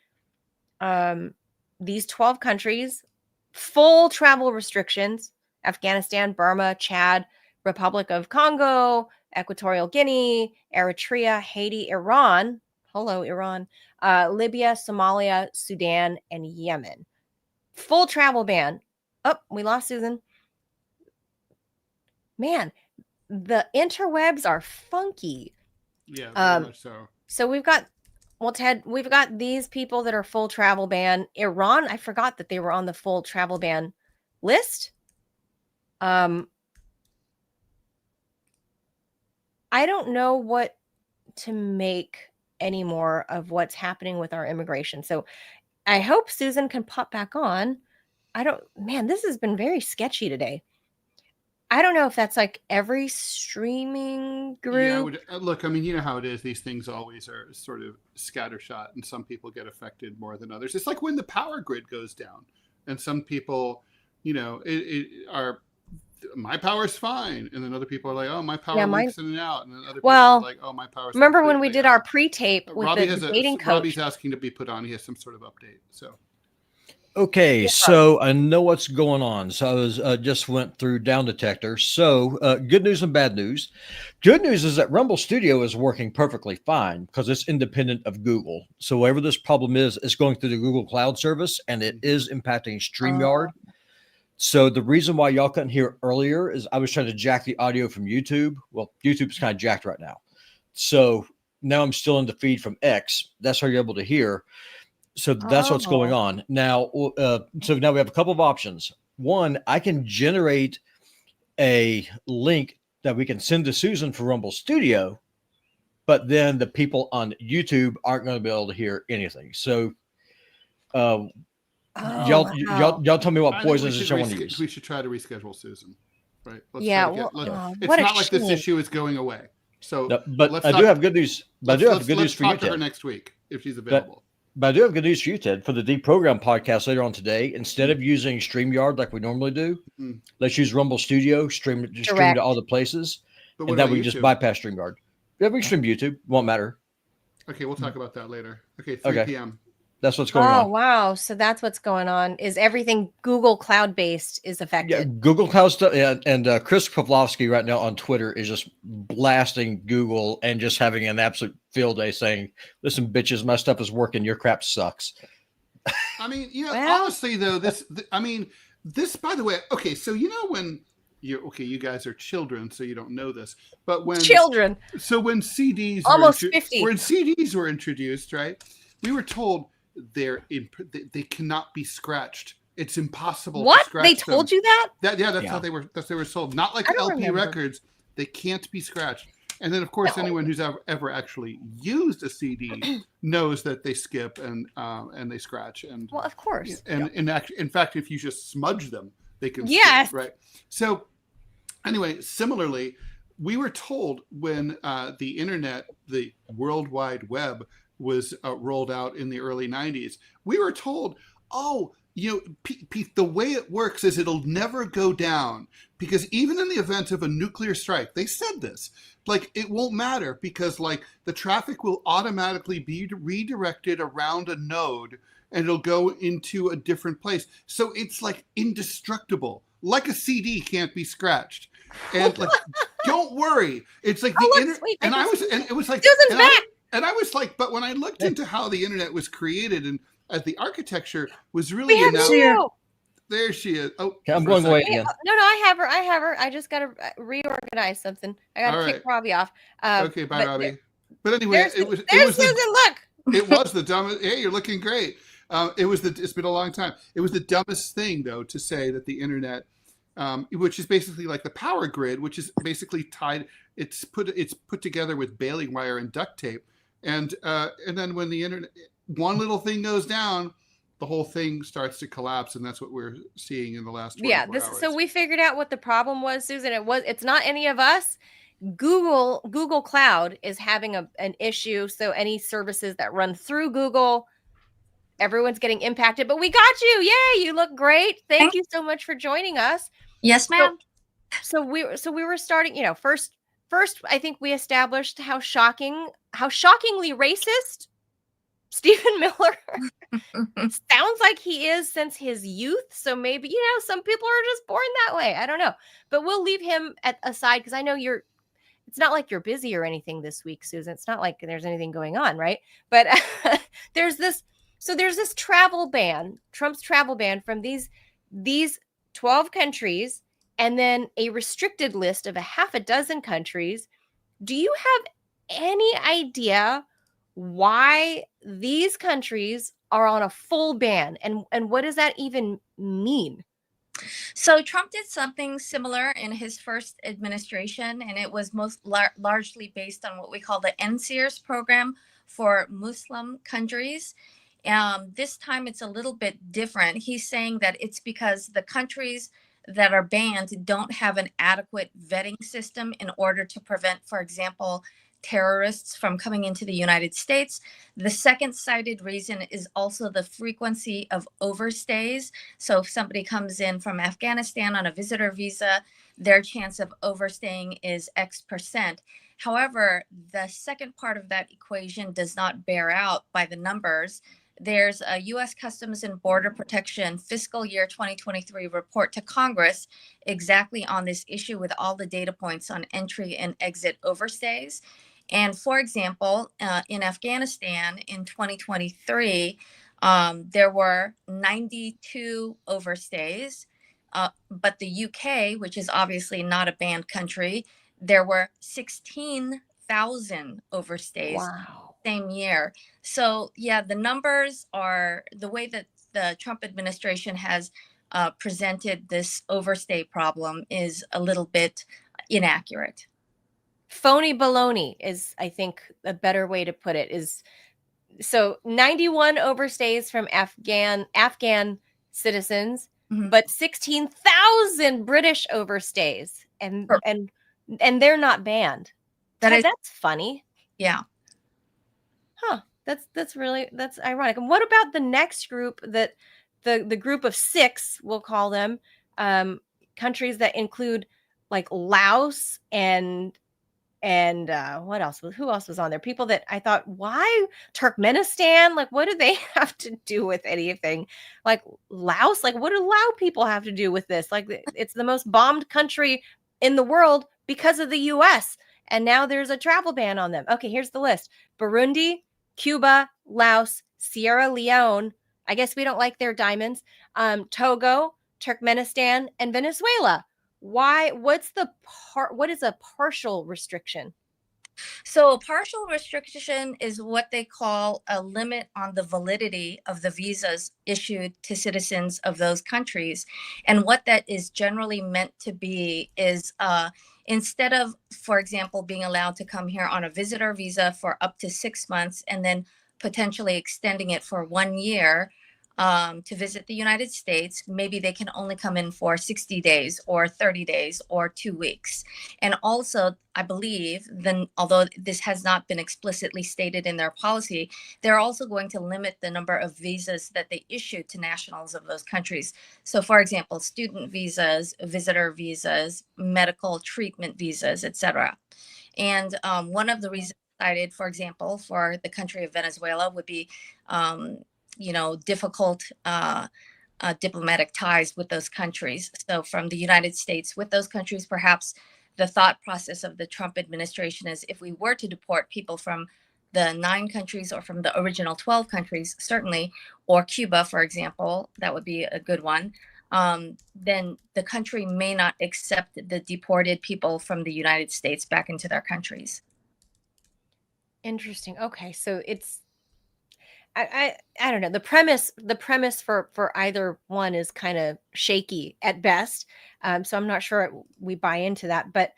These 12 countries, full travel restrictions: Afghanistan, Burma, Chad, Republic of Congo, Equatorial Guinea, Eritrea, Haiti, Iran. Hello, Iran. Libya, Somalia, Sudan, and Yemen. Full travel ban. Oh, we lost Susan. Man, the interwebs are funky. Yeah, very much so. So we've got, well, Ted, we've got these people that are full travel ban. Iran, I forgot that they were on the full travel ban list. I don't know what to make anymore of what's happening with our immigration. So I hope Susan can pop back on. Man, this has been very sketchy today. I don't know if that's like every streaming group. Yeah, look, I mean, you know how it is. These things always are sort of scattershot, and some people get affected more than others. It's like when the power grid goes down, and some people, you know, my power's fine, and then other people are like, oh, my power leaks in and out, and then other people are like, oh, my power's. Remember when we did our pre-tape with Robbie the debating coach? Robbie's asking to be put on. He has some sort of update. So. Okay, so I know what's going on. So I was just went through Down Detector. So good news and bad news. Good news is that Rumble Studio is working perfectly fine because it's independent of Google. So whatever this problem is, it's going through the Google Cloud service, and it is impacting StreamYard. So the reason why y'all couldn't hear earlier is I was trying to jack the audio from YouTube. Well, YouTube's kind of jacked right now. So now I'm still in the feed from X. That's how you're able to hear. So that's what's going on now. So now we have a couple of options. One, I can generate a link that we can send to Susan for Rumble Studio, but then the people on YouTube aren't going to be able to hear anything. So y'all tell me what poisons you want to use. We should try to reschedule Susan, right? It's not like this issue is going away. So, but I do have good news. But I do have good news for you, Ted. Talk to her next week if she's available. But I do have good news for you, Ted. For the Deprogram podcast later on today, instead of using StreamYard like we normally do, let's use Rumble Studio, stream to all the places, and then we can just bypass StreamYard. Yeah, we can stream YouTube. Won't matter. Okay, we'll talk about that later. Okay, 3 p.m. That's what's going on. Oh, wow. So that's what's going on. Is everything Google Cloud-based is affected? Yeah, Google Cloud stuff. Yeah, and Chris Pavlovsky right now on Twitter is just blasting Google and just having an absolute field day saying, listen, bitches, my stuff is working. Your crap sucks. I mean, you know, honestly, though, this, by the way, okay, so you know when you guys are children, so you don't know this, but when children, so when CDs almost 50, when CDs were introduced, right, we were told they cannot be scratched. It's impossible to scratch they told them. You that? That's how they were sold. Not like LP records. They can't be scratched. And then, of course, anyone who's ever actually used a CD knows that they skip and they scratch. And well, of course. And in fact, if you just smudge them, they can skip, right? So anyway, similarly, we were told when the internet, the World Wide Web, was rolled out in the early 90s, we were told, the way it works is it'll never go down because even in the event of a nuclear strike, they said this, like it won't matter because like the traffic will automatically be redirected around a node and it'll go into a different place. So it's like indestructible, like a CD can't be scratched. And like, don't worry. It's like the internet. And it was like, Susan's back. And I was like, but when I looked into how the internet was created and as the architecture was really there she is. Oh, I'm going away again. No, I have her. I just got to reorganize something. I got to kick Robbie off. Okay, bye, Robbie. But anyway, it was Susan. Look, it was the dumbest. Hey, you're looking great. It's been a long time. It was the dumbest thing though to say that the internet, which is basically like the power grid, which is basically tied. It's put together with baling wire and duct tape. And then when the internet, one little thing goes down, the whole thing starts to collapse, and that's what we're seeing in the last 24 hours. So we figured out what the problem was, Susan. It's not any of us. Google Cloud is having an issue. So any services that run through Google, everyone's getting impacted. But we got you. Yay! You look great. Thank you so much for joining us. Yes, ma'am. So we were starting. First first, I think we established how shockingly racist Stephen Miller sounds like he is since his youth. So maybe, some people are just born that way. I don't know. But we'll leave him aside because I know it's not like you're busy or anything this week, Susan. It's not like there's anything going on, right? But there's this travel ban, Trump's travel ban from these 12 countries, and then a restricted list of a half a dozen countries. Do you have any idea why these countries are on a full ban, and what does that even mean? So Trump did something similar in his first administration, and it was largely based on what we call the NSEERS program for Muslim countries. This time it's a little bit different. He's saying that it's because the countries that are banned don't have an adequate vetting system in order to prevent, for example, terrorists from coming into the United States. The second cited reason is also the frequency of overstays. So if somebody comes in from Afghanistan on a visitor visa, their chance of overstaying is X%. However, the second part of that equation does not bear out by the numbers. There's a U.S. Customs and Border Protection fiscal year 2023 report to Congress exactly on this issue with all the data points on entry and exit overstays. And for example, in Afghanistan in 2023, there were 92 overstays, but the UK, which is obviously not a banned country, there were 16,000 overstays. Wow. Same year. So yeah, the numbers are the way that the Trump administration has presented this overstay problem is a little bit inaccurate. Phony baloney is, I think, a better way to put it. Is so 91 overstays from Afghan citizens, but 16,000 British overstays, and they're not banned. That's funny. Yeah. Huh. That's ironic. And what about the next group, that the group of 6, we'll call them, countries that include like Laos and what else? Who else was on there? People that I thought, why Turkmenistan? Like, what do they have to do with anything? Like Laos? Like, what do Lao people have to do with this? Like, it's the most bombed country in the world because of the U.S. And now there's a travel ban on them. Okay, here's the list: Burundi, Cuba, Laos, Sierra Leone. I guess we don't like their diamonds. Togo, Turkmenistan, and Venezuela. Why? What is a partial restriction? So a partial restriction is what they call a limit on the validity of the visas issued to citizens of those countries. And what that is generally meant to be is instead of, for example, being allowed to come here on a visitor visa for up to 6 months and then potentially extending it for 1 year, to visit the United States, maybe they can only come in for 60 days or 30 days or 2 weeks. And also, I believe, then, although this has not been explicitly stated in their policy, they're also going to limit the number of visas that they issue to nationals of those countries. So, for example, student visas, visitor visas, medical treatment visas, etc. And one of the reasons cited, for example, for the country of Venezuela would be difficult diplomatic ties with those countries. So from the United States with those countries, perhaps the thought process of the Trump administration is, if we were to deport people from the 9 countries or from the original 12 countries, certainly, or Cuba, for example, that would be a good one, then the country may not accept the deported people from the United States back into their countries. Interesting. Okay, so it's I don't know. The premise for either one is kind of shaky at best. So I'm not sure we buy into that. But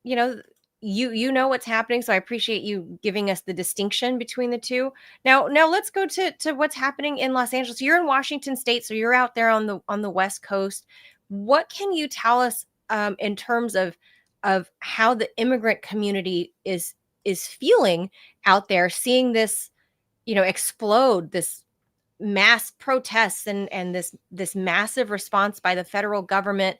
you know what's happening. So I appreciate you giving us the distinction between the two. Now let's go to what's happening in Los Angeles. You're in Washington State, so you're out there on the West Coast. What can you tell us in terms of how the immigrant community is feeling out there, seeing this explode, this mass protests and this massive response by the federal government?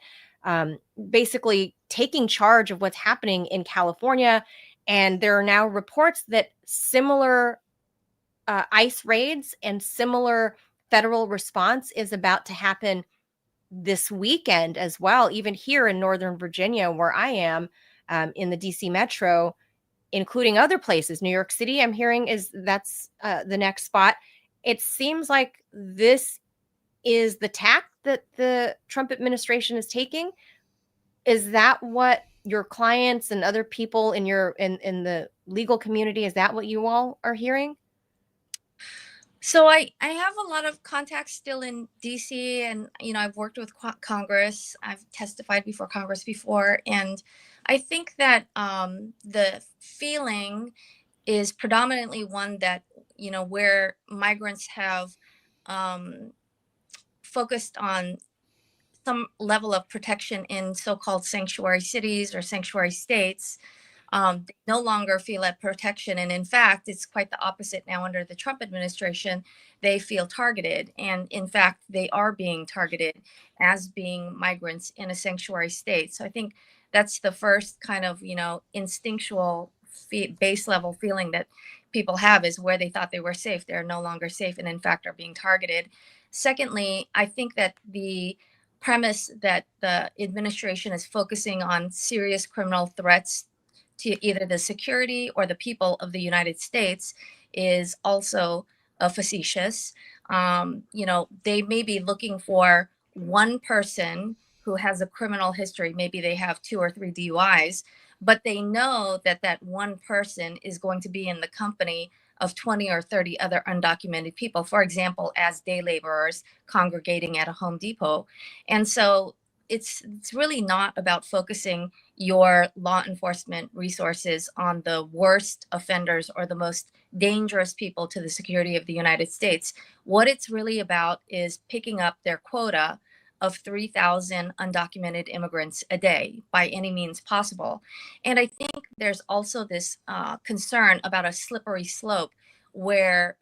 basically taking charge of what's happening in California. And there are now reports that similar ICE raids and similar federal response is about to happen this weekend as well, even here in Northern Virginia, where I am, in the DC metro, including other places. New York City, I'm hearing, that's the next spot. It seems like this is the tack that the Trump administration is taking. Is that what your clients and other people in in the legal community, is that what you all are hearing? So I have a lot of contacts still in DC, and I've worked with Congress. I've testified before Congress before, and I think that the feeling is predominantly one that where migrants have focused on some level of protection in so-called sanctuary cities or sanctuary states. They no longer feel that protection. And in fact, it's quite the opposite now under the Trump administration. They feel targeted. And in fact, they are being targeted as being migrants in a sanctuary state. So I think that's the first kind of, instinctual base level feeling that people have, is where they thought they were safe, they're no longer safe, and in fact are being targeted. Secondly, I think that the premise that the administration is focusing on serious criminal threats to either the security or the people of the United States is also facetious. They may be looking for one person who has a criminal history. Maybe they have 2 or 3 DUIs, but they know that that one person is going to be in the company of 20 or 30 other undocumented people, for example, as day laborers congregating at a Home Depot. And so it's really not about focusing your law enforcement resources on the worst offenders or the most dangerous people to the security of the United States. What it's really about is picking up their quota of 3,000 undocumented immigrants a day by any means possible. And I think there's also this concern about a slippery slope where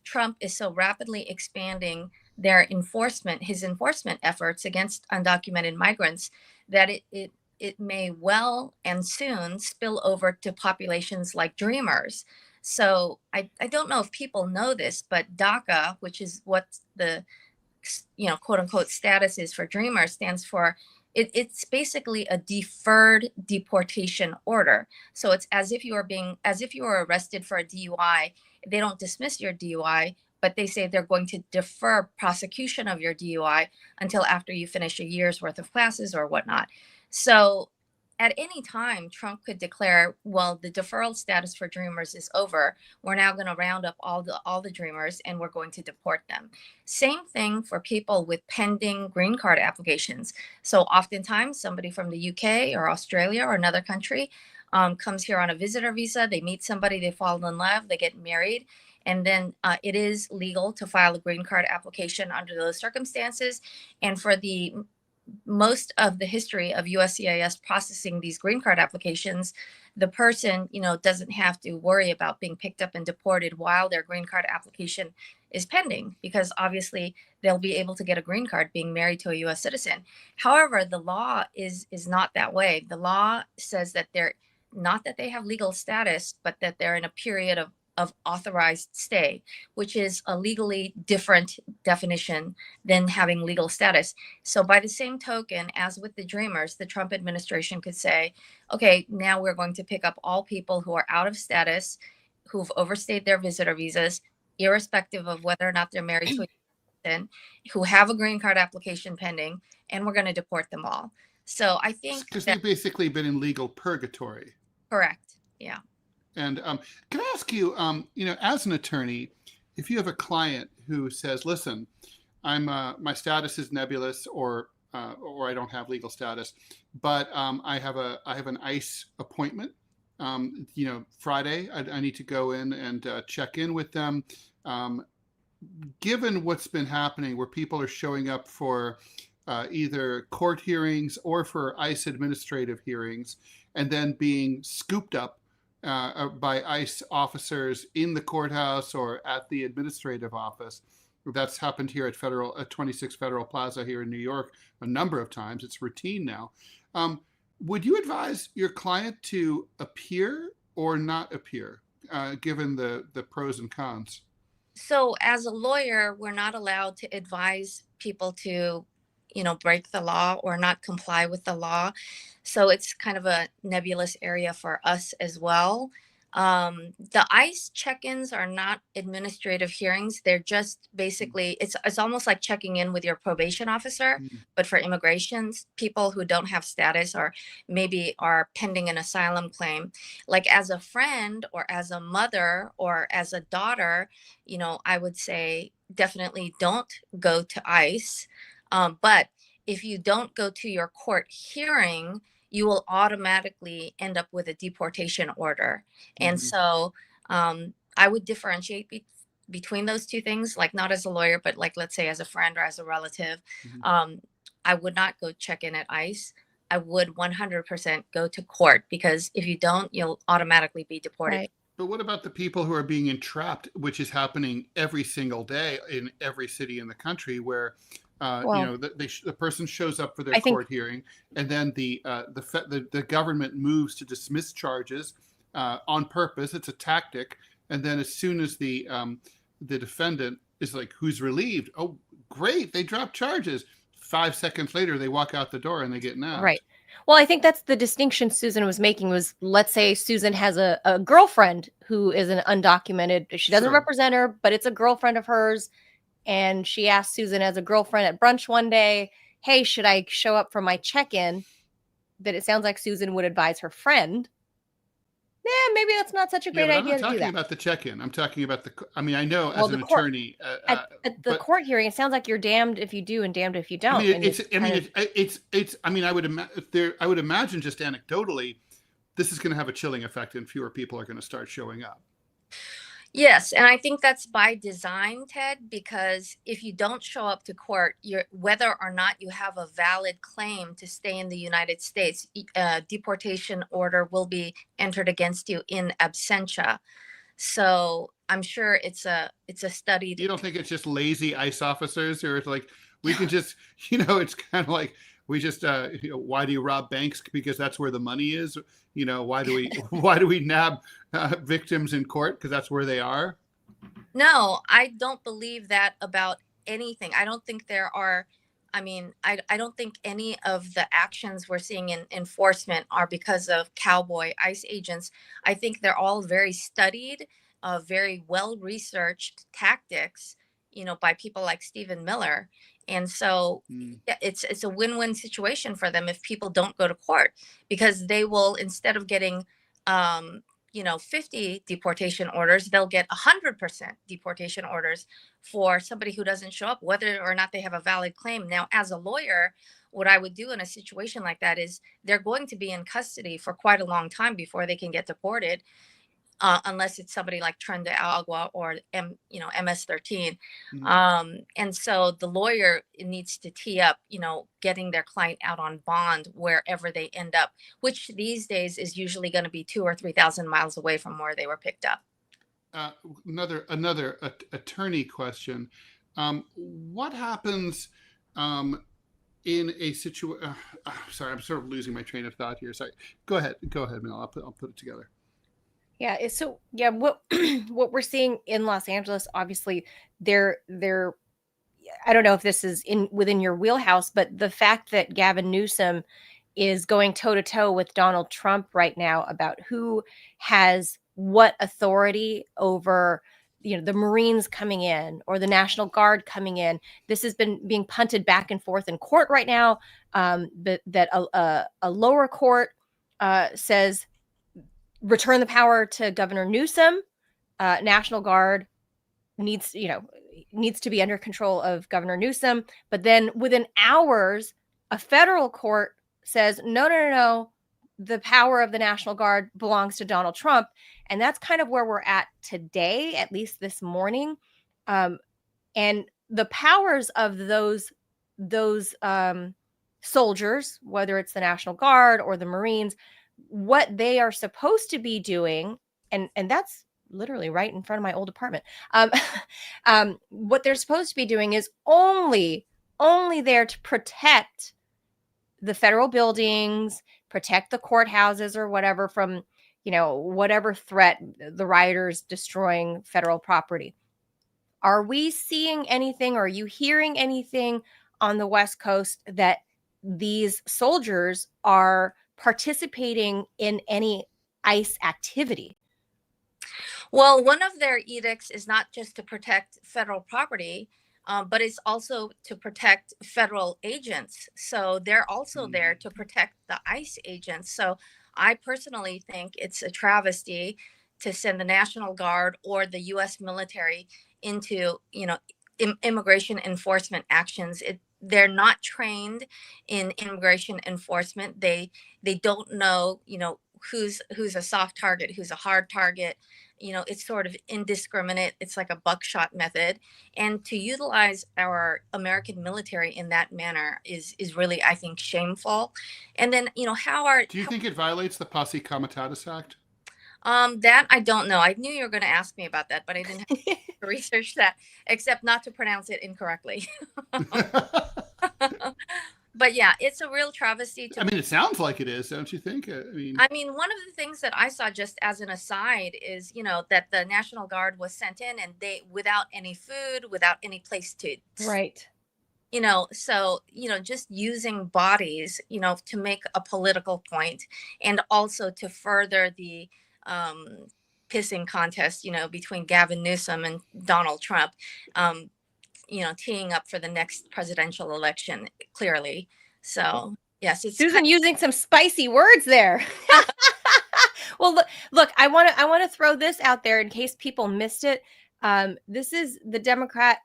Trump is so rapidly expanding his enforcement efforts against undocumented migrants, that it may well and soon spill over to populations like Dreamers. So I don't know if people know this, but DACA, which is what the quote unquote status is for Dreamers, stands for it's basically a deferred deportation order. So it's as if you were arrested for a DUI. They don't dismiss your DUI, but they say they're going to defer prosecution of your DUI until after you finish a year's worth of classes or whatnot. So at any time, Trump could declare, well, the deferral status for Dreamers is over. We're now going to round up all the Dreamers and we're going to deport them. Same thing for people with pending green card applications. So oftentimes somebody from the UK or Australia or another country comes here on a visitor visa. They meet somebody, they fall in love, they get married. And then it is legal to file a green card application under those circumstances. And for the most of the history of USCIS processing these green card applications, the person, doesn't have to worry about being picked up and deported while their green card application is pending, because obviously they'll be able to get a green card being married to a US citizen. However, the law is not that way. The law says that they're not that they have legal status, but that they're in a period of authorized stay, which is a legally different definition than having legal status. So by the same token, as with the Dreamers, the Trump administration could say, okay, now we're going to pick up all people who are out of status, who've overstayed their visitor visas, irrespective of whether or not they're married to a person, who have a green card application pending, and we're going to deport them all. So I think because they've basically been in legal purgatory. Correct. Yeah. And can I ask you, as an attorney, if you have a client who says, "Listen, my status is nebulous, or I don't have legal status, but I have an ICE appointment. Friday. I need to go in and check in with them." Given what's been happening, where people are showing up for either court hearings or for ICE administrative hearings, and then being scooped up by ICE officers in the courthouse or at the administrative office, That's happened here at 26 Federal Plaza here in New York a number of times. It's routine now. Would you advise your client to appear or not appear, given the pros and cons? So as a lawyer, we're not allowed to advise people to, break the law or not comply with the law. So it's kind of a nebulous area for us as well. The ICE check-ins are not administrative hearings. They're just basically, it's almost like checking in with your probation officer, but for immigrations, people who don't have status or maybe are pending an asylum claim. Like as a friend or as a mother or as a daughter, I would say definitely don't go to ICE. But if you don't go to your court hearing, you will automatically end up with a deportation order. And so I would differentiate between those two things, like not as a lawyer, but like, let's say as a friend or as a relative. I would not go check in at ICE. I would 100% go to court, because if you don't, you'll automatically be deported. Right. But what about the people who are being entrapped, which is happening every single day in every city in the country, where the person shows up for their court hearing, and then the government moves to dismiss charges on purpose. It's a tactic, and then as soon as the defendant is like, "Who's relieved? Oh, great! They dropped charges." 5 seconds later, they walk out the door and they get nabbed. Right. Well, I think that's the distinction Susan was making. Was, let's say Susan has a girlfriend who is an undocumented. She doesn't represent her, but it's a girlfriend of hers. And she asked Susan as a girlfriend at brunch one day, "Hey, should I show up for my check-in?" That it sounds like Susan would advise her friend, maybe that's not such a great idea to do that. I'm not talking about the check-in. I'm talking about I know as an attorney. At the court hearing, it sounds like you're damned if you do and damned if you don't. I would imagine just anecdotally, this is going to have a chilling effect and fewer people are going to start showing up. Yes, and I think that's by design, Ted, because if you don't show up to court, whether or not you have a valid claim to stay in the United States, a deportation order will be entered against you in absentia. So I'm sure it's a study. You don't think it's just lazy ICE officers, or it's like, we can just, it's kind of like, we just, why do you rob banks? Because that's where the money is. Why do we nab victims in court? Because that's where they are. No, I don't believe that about anything. I don't think there are. I don't think any of the actions we're seeing in enforcement are because of cowboy ICE agents. I think they're all very studied, very well-researched tactics, by people like Stephen Miller. And so it's a win-win situation for them if people don't go to court, because they will, instead of getting 50 deportation orders, they'll get 100% deportation orders for somebody who doesn't show up, whether or not they have a valid claim. Now, as a lawyer, what I would do in a situation like that is they're going to be in custody for quite a long time before they can get deported. Unless it's somebody like Tren de Agua or MS-13. And so the lawyer needs to tee up, getting their client out on bond wherever they end up, which these days is usually going to be 2,000 or 3,000 miles away from where they were picked up. Another attorney question. What happens in a situation? Sorry, I'm sort of losing my train of thought here. Sorry. Go ahead, Mel. I'll put it together. Yeah. So what we're seeing in Los Angeles, obviously, they're I don't know if this is within your wheelhouse, but the fact that Gavin Newsom is going toe to toe with Donald Trump right now about who has what authority over, the Marines coming in or the National Guard coming in. This has been being punted back and forth in court right now. But that a lower court says, return the power to Governor Newsom. National Guard needs to be under control of Governor Newsom. But then within hours, a federal court says, no, the power of the National Guard belongs to Donald Trump. And that's kind of where we're at today, at least this morning. And the powers of those soldiers, whether it's the National Guard or the Marines, what they are supposed to be doing, and that's literally right in front of my old apartment. What they're supposed to be doing is only there to protect the federal buildings, protect the courthouses or whatever from, whatever threat, the rioters destroying federal property. Are we seeing anything, or are you hearing anything on the West Coast that these soldiers are participating in any ICE activity? Well, one of their edicts is not just to protect federal property, but it's also to protect federal agents. So they're also there to protect the ICE agents. So I personally think it's a travesty to send the National Guard or the U.S. military into, immigration enforcement actions. They're not trained in immigration enforcement. They don't know, who's a soft target, who's a hard target. It's sort of indiscriminate. It's like a buckshot method. And to utilize our American military in that manner is really, I think, shameful. And then, Do you think it violates the Posse Comitatus Act? That I don't know. I knew you were going to ask me about that, but I didn't have to research that, except not to pronounce it incorrectly. But yeah, it's a real travesty. It sounds like it is, don't you think? One of the things that I saw, just as an aside, is, that the National Guard was sent in and they, without any food, without any place to, right. So, just using bodies, to make a political point, and also to further the pissing contest, between Gavin Newsom and Donald Trump, teeing up for the next presidential election, clearly. So, yes, it's Susan using some spicy words there. Well, look, I want to throw this out there in case people missed it. This is the Democrat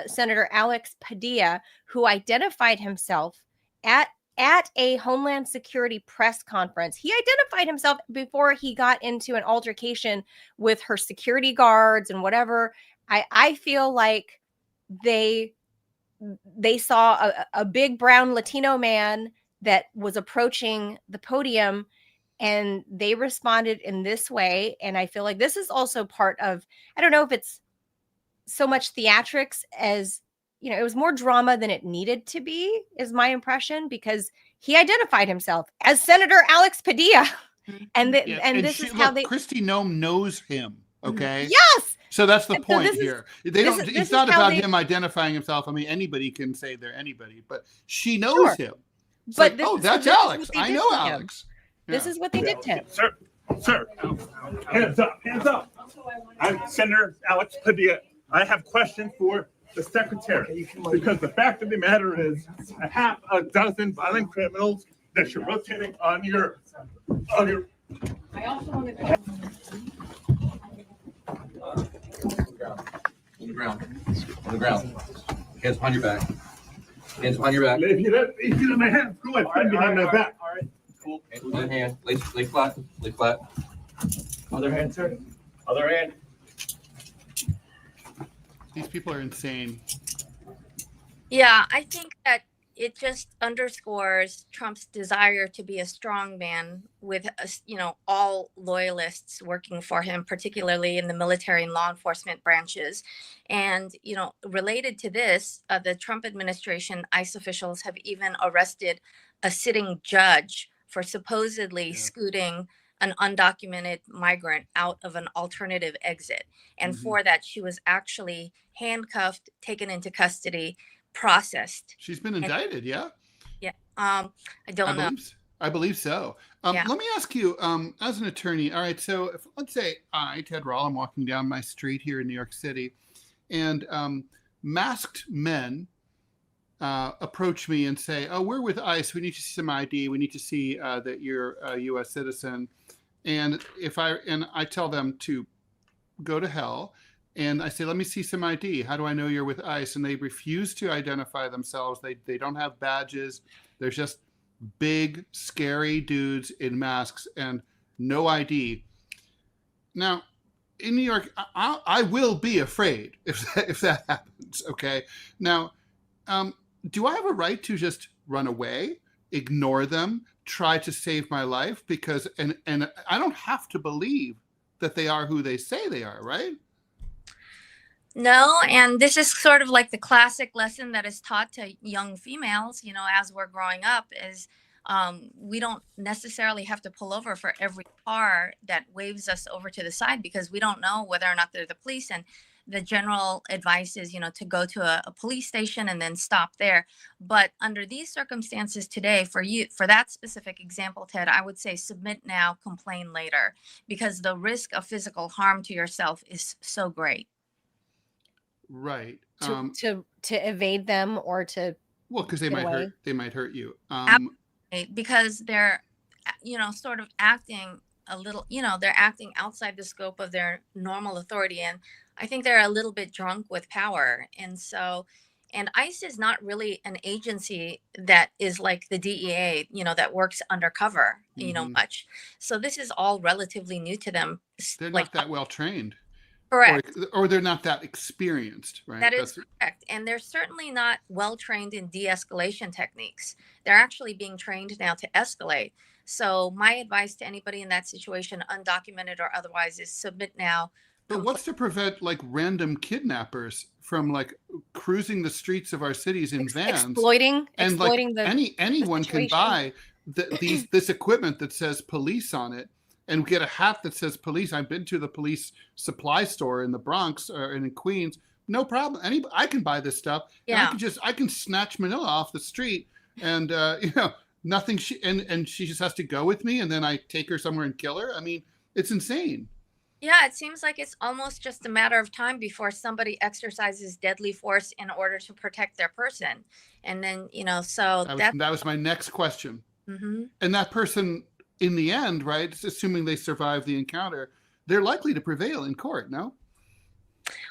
Senator Alex Padilla, who identified himself at a Homeland Security press conference. He identified himself before he got into an altercation with her security guards and whatever. I feel like they saw a big brown Latino man that was approaching the podium, and they responded in this way. And I feel like this is also part of, I don't know if it's so much theatrics as, it was more drama than it needed to be, is my impression, because he identified himself as Senator Alex Padilla. And this is how Kristi Noem knows him. Okay. Yes. So that's the point here. It's not about him identifying himself. Anybody can say they're anybody, but she knows him. It's but that's Alex. I know Alex. This is what they did to him. Sir, hands up. I'm Senator Alex Padilla. I have questions for the secretary, because the fact of the matter is a half a dozen violent criminals that you're rotating on your. I also want to. On the ground. Hands behind your back. Hands behind your back. If you let my hands go ahead, put behind my back. All right. Cool. One hand. Lay flat. Lay flat. Other hand, sir. Other hand. These people are insane. Yeah, I think that it just underscores Trump's desire to be a strong man with, all loyalists working for him, particularly in the military and law enforcement branches. And, related to this, the Trump administration, ICE officials have even arrested a sitting judge for supposedly scooting an undocumented migrant out of an alternative exit. And for that, she was actually handcuffed, taken into custody, processed. She's been indicted, yeah? Yeah. I don't know. I believe so. Let me ask you, as an attorney, all right, so let's say I, Ted Rall, I'm walking down my street here in New York City, and masked men approach me and say, oh, we're with ICE, we need to see some ID, we need to see that you're a U.S. citizen. And I tell them to go to hell, and I say, let me see some ID. How do I know you're with ICE? And they refuse to identify themselves. They don't have badges. They're just big, scary dudes in masks and no ID. Now, in New York, I will be afraid if that happens, okay? Now, do I have a right to just run away, ignore them, try to save my life? Because, and I don't have to believe that they are who they say they are, right? No, and this is sort of like the classic lesson that is taught to young females, as we're growing up, is we don't necessarily have to pull over for every car that waves us over to the side, because we don't know whether or not they're the police. And the general advice is, to go to a police station and then stop there. But under these circumstances today, for that specific example, Ted, I would say submit now, complain later, because the risk of physical harm to yourself is so great. Right. To evade them or to because they might hurt you. Because they're, sort of acting a little, they're acting outside the scope of their normal authority. And I think they're a little bit drunk with power. And ICE is not really an agency that is like the DEA, that works undercover, much. So this is all relatively new to them. They're not that well trained. Correct. Or they're not that experienced, right? That is correct. And they're certainly not well trained in de-escalation techniques. They're actually being trained now to escalate. So my advice to anybody in that situation, undocumented or otherwise, is submit now. But what's to prevent like random kidnappers from like cruising the streets of our cities in vans, exploiting anyone can buy this equipment that says police on it and get a hat that says police. I've been to the police supply store in the Bronx or in Queens. No problem. I can buy this stuff. Yeah. And I can snatch Manila off the street and nothing. And she just has to go with me, and then I take her somewhere and kill her. I mean, it's insane. Yeah, it seems like it's almost just a matter of time before somebody exercises deadly force in order to protect their person. And then, so that was my next question. Mm-hmm. And that person, in the end, right, assuming they survive the encounter, they're likely to prevail in court, no?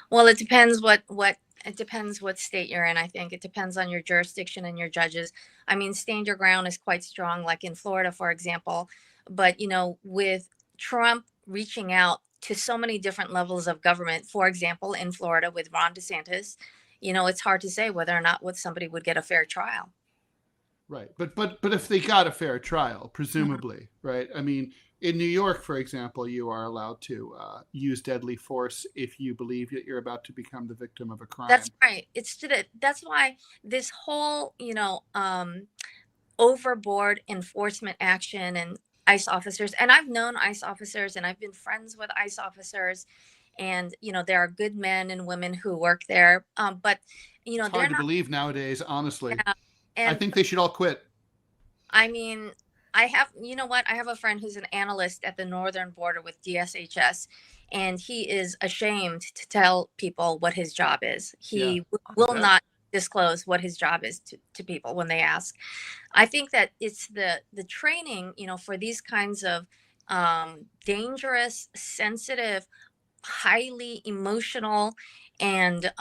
Well, it depends it depends what state you're in. I think it depends on your jurisdiction and your judges. I mean, stand your ground is quite strong, like in Florida, for example. But, with Trump reaching out to so many different levels of government, for example, in Florida with Ron DeSantis, it's hard to say whether or not somebody would get a fair trial. Right. But if they got a fair trial, presumably, right? I mean, in New York, for example, you are allowed to use deadly force if you believe that you're about to become the victim of a crime. That's right. That's why this whole, overboard enforcement action and ICE officers, and I've known ICE officers and I've been friends with ICE officers, and there are good men and women who work there. But it's hard to believe nowadays, honestly. Yeah, and I think they should all quit. I mean, I have a friend who's an analyst at the northern border with DSHS, and he is ashamed to tell people what his job is. He will not disclose what his job is to people when they ask. I think that it's the training, for these kinds of dangerous, sensitive, highly emotional, and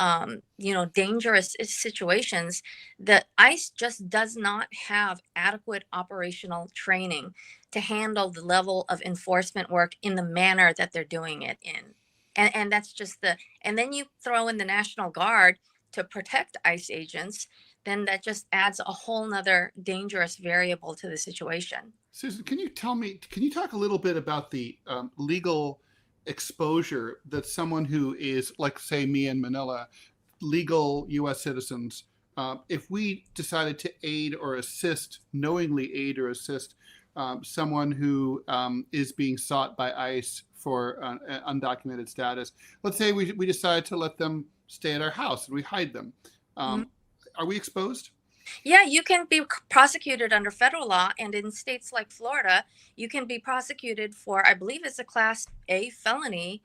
dangerous situations that ICE just does not have adequate operational training to handle the level of enforcement work in the manner that they're doing it in. And that's just and then you throw in the National Guard to protect ICE agents, then that just adds a whole nother dangerous variable to the situation. Susan, can you talk a little bit about the legal exposure that someone who is, like, say, me in Manila, legal U.S. citizens, if we decided to knowingly aid or assist someone who is being sought by ICE for undocumented status, let's say we decide to let them stay at our house and we hide them. Are we exposed? Yeah, you can be prosecuted under federal law, and in states like Florida, you can be prosecuted for, I believe it's a Class A felony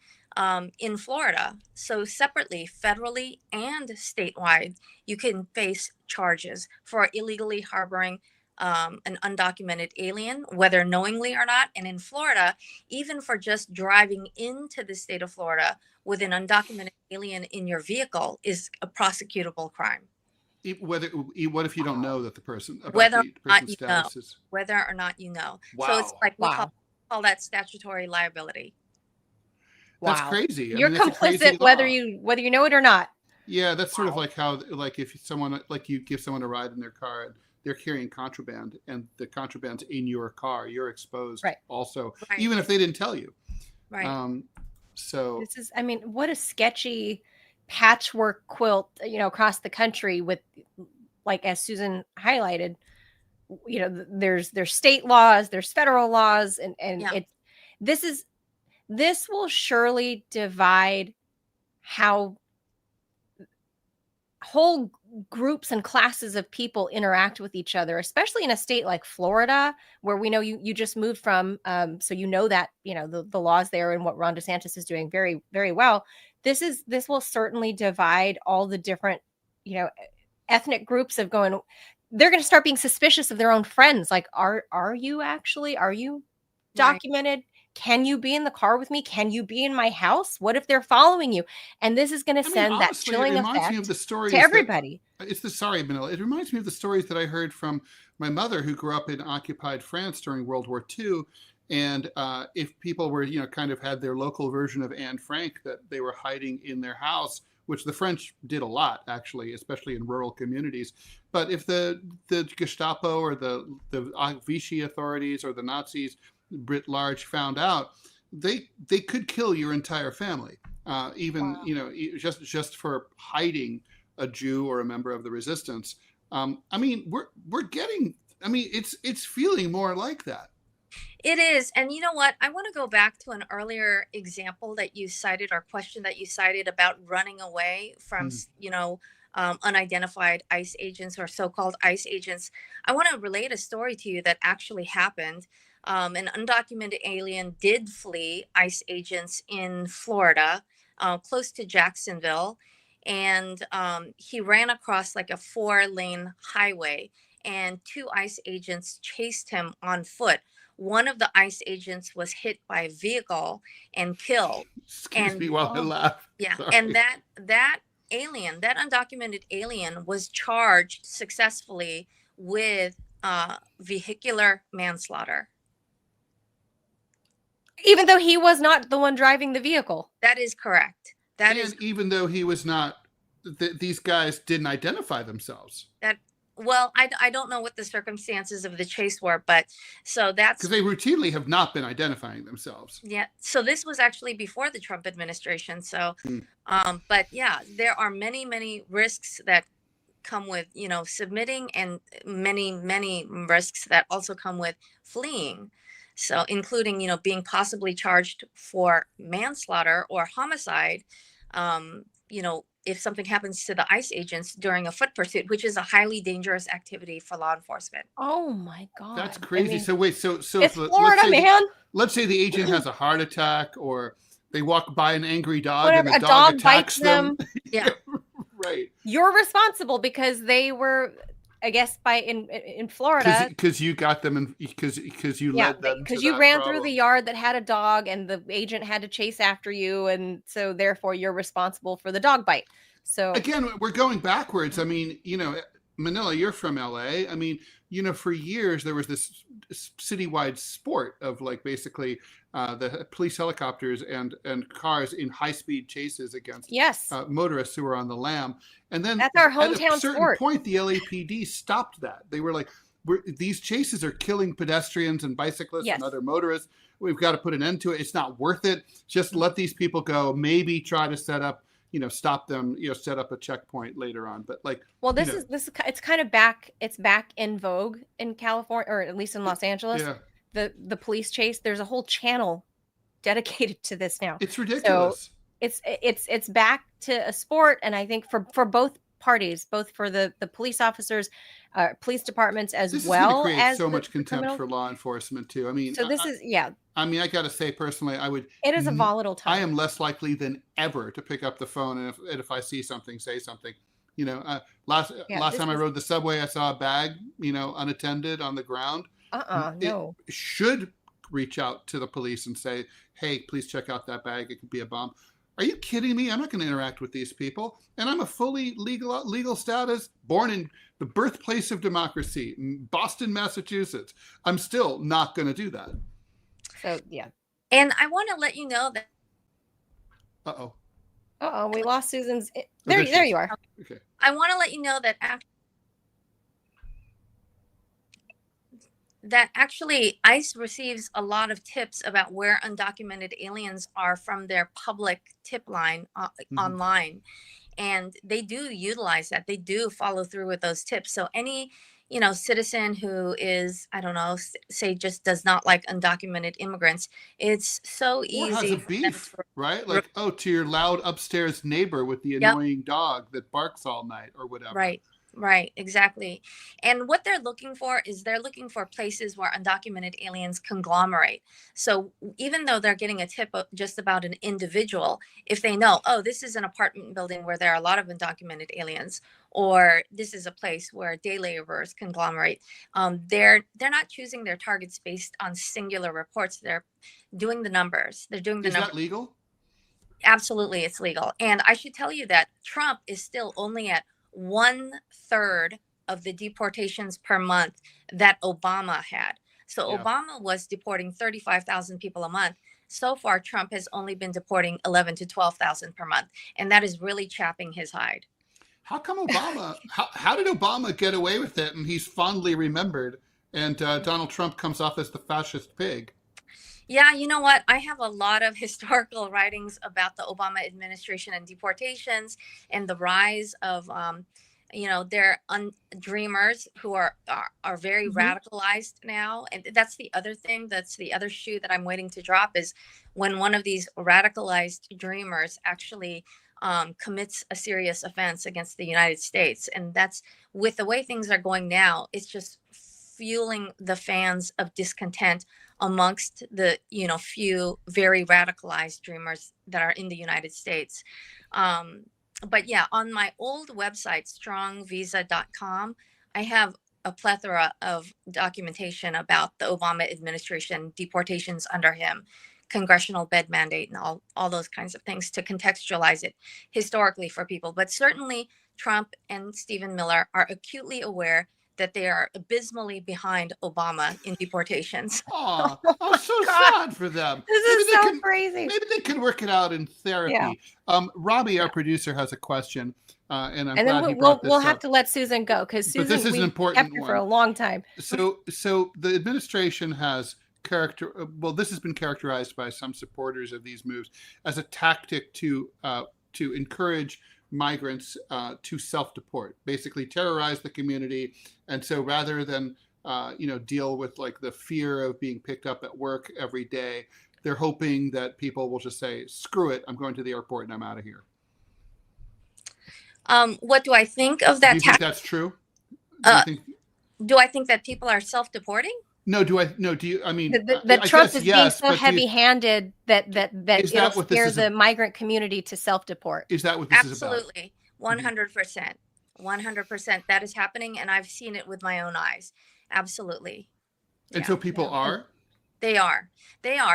in Florida. So separately, federally and statewide, you can face charges for illegally harboring an undocumented alien, whether knowingly or not. And in Florida, even for just driving into the state of Florida with an undocumented alien in your vehicle is a prosecutable crime. What if you don't know that the person whether the person's status is? Whether or not you know. Wow. So it's like we call that statutory liability. That's crazy. You're complicit whether you know it or not. Yeah, that's sort of like how, like, if someone, like, you give someone a ride in their car and they're carrying contraband and the contraband's in your car, you're exposed also, even if they didn't tell you. Right. So This is, I mean, what a sketchy patchwork quilt, across the country with, like, as Susan highlighted, there's state laws, there's federal laws, and Yeah. this will surely divide how whole groups and classes of people interact with each other, especially in a state like Florida, where we know you just moved from. So that the laws there and what Ron DeSantis is doing very, very well. This will certainly divide all the different ethnic groups of going. They're going to start being suspicious of their own friends. Like, are you Right. documented? Can you be in the car with me? Can you be in my house? What if they're following you? And this is going to send that honestly, it chilling reminds me of effect the stories to everybody. Sorry, Manila. It reminds me of the stories that I heard from my mother, who grew up in occupied France during World War II. And if people were, kind of had their local version of Anne Frank that they were hiding in their house, which the French did a lot, actually, especially in rural communities. But if the Gestapo or the Vichy authorities or the Nazis writ large found out, they could kill your entire family, even Wow. just for hiding a Jew or a member of the resistance. I mean, we're getting. I mean, it's feeling more like that. It is. And you know what? I want to go back to an earlier example that you cited, or question that you cited, about running away from, unidentified ICE agents, or so-called ICE agents. I want to relate a story to you that actually happened. An undocumented alien did flee ICE agents in Florida, close to Jacksonville. And he ran across like a 4-lane highway, and 2 ICE agents chased him on foot. One of the ICE agents was hit by a vehicle and killed. Excuse me while I laugh. Yeah. Sorry. And that alien, that undocumented alien, was charged successfully with vehicular manslaughter. Even though he was not the one driving the vehicle. That is correct. Even though he was not, these guys didn't identify themselves. Well, I don't know what the circumstances of the chase were, but so that's because they routinely have not been identifying themselves. Yeah. So this was actually before the Trump administration. So, but yeah, there are many, many risks that come with, submitting, and many, many risks that also come with fleeing. So including, being possibly charged for manslaughter or homicide, if something happens to the ICE agents during a foot pursuit, which is a highly dangerous activity for law enforcement. Oh my God. That's crazy. I mean, so wait, so it's Florida, man. Let's say the agent has a heart attack, or they walk by an angry dog, whatever, and the dog attacks bites them. Yeah. Right. You're responsible because they were, I guess, in Florida, because you got them, and because you led them, because you ran through the yard that had a dog, and the agent had to chase after you, and so therefore you're responsible for the dog bite. So again, we're going backwards. I mean, Manila, you're from LA. I mean, for years there was this citywide sport of, like, basically the police helicopters and cars in high-speed chases against motorists who were on the lam. And then that's our hometown at a certain sport. point, the LAPD stopped that. They were like, these chases are killing pedestrians and bicyclists and other motorists. We've got to put an end to it. It's not worth it. Just let these people go. Maybe try to set up, stop them, set up a checkpoint later on. But it's kind of back. It's back in vogue in California, or at least in Los Angeles. Yeah. The police chase. There's a whole channel dedicated to this now. It's ridiculous. So it's back to a sport, and I think for both parties, both for the police officers, police departments, as this well is as so much contempt for law enforcement too. I mean, so this is I mean, I got to say personally, it is a volatile time. I am less likely than ever to pick up the phone, and if I see something, say something. Last time I rode the subway, I saw a bag, unattended on the ground. No. It should reach out to the police and say, hey, please check out that bag. It could be a bomb. Are you kidding me? I'm not going to interact with these people. And I'm a fully legal status, born in the birthplace of democracy, Boston, Massachusetts. I'm still not going to do that. So, yeah. And I want to let you know that. We lost Susan's. There you are. Okay. I want to let you know that that actually ICE receives a lot of tips about where undocumented aliens are from their public tip line online. And they do utilize that. They do follow through with those tips. So any, citizen who is, I don't know, say just does not like undocumented immigrants, it's so Or easy has a for them beef, to right? Like, oh, to your loud upstairs neighbor with the Yep. annoying dog that barks all night or whatever. Right, exactly. And what they're looking for is they're looking for places where undocumented aliens conglomerate. So even though they're getting a tip just about an individual, if they know, oh, this is an apartment building where there are a lot of undocumented aliens, or this is a place where day laborers conglomerate, they're not choosing their targets based on singular reports. They're doing the numbers. They're doing the Is numbers. that legal? Absolutely, it's legal. And I should tell you that Trump is still only at 1/3 of the deportations per month that Obama had. So Yeah. Obama was deporting 35,000 people a month. So far, Trump has only been deporting 11 to 12,000 per month. And that is really chapping his hide. How come Obama, how did Obama get away with it and he's fondly remembered and Donald Trump comes off as the fascist pig? Yeah, you know what? I have a lot of historical writings about the Obama administration and deportations and the rise of, their dreamers who are very radicalized now. And that's the other thing. That's the other shoe that I'm waiting to drop is when one of these radicalized dreamers actually commits a serious offense against the United States. And that's with the way things are going now, it's just fueling the fans of discontent amongst the few very radicalized dreamers that are in the United States. But yeah, on my old website strongvisa.com, I have a plethora of documentation about the Obama administration, deportations under him, congressional bed mandate, and all those kinds of things to contextualize it historically for people. But certainly Trump and Stephen Miller are acutely aware that they are abysmally behind Obama in deportations. Oh, I'm so sad for them. This is so crazy. Maybe they can work it out in therapy. Yeah. Robbie, our producer, has a question, and I'm And glad then he brought this we'll up. have to let Susan go because But this Susan, is an we important kept her for a one. long time. So the administration has this has been characterized by some supporters of these moves as a tactic to encourage migrants to self-deport, basically terrorize the community. And so rather than deal with like the fear of being picked up at work every day, they're hoping that people will just say, screw it, I'm going to the airport and I'm out of here. What do I think of that? Do you think that's true? Do I think that people are self-deporting? No, do you? I mean, that Trump is being so heavy-handed that it'll scare the migrant community to self-deport. Is that what this is about? Absolutely, 100%, 100%. That is happening, and I've seen it with my own eyes. Absolutely. And so people are. They are,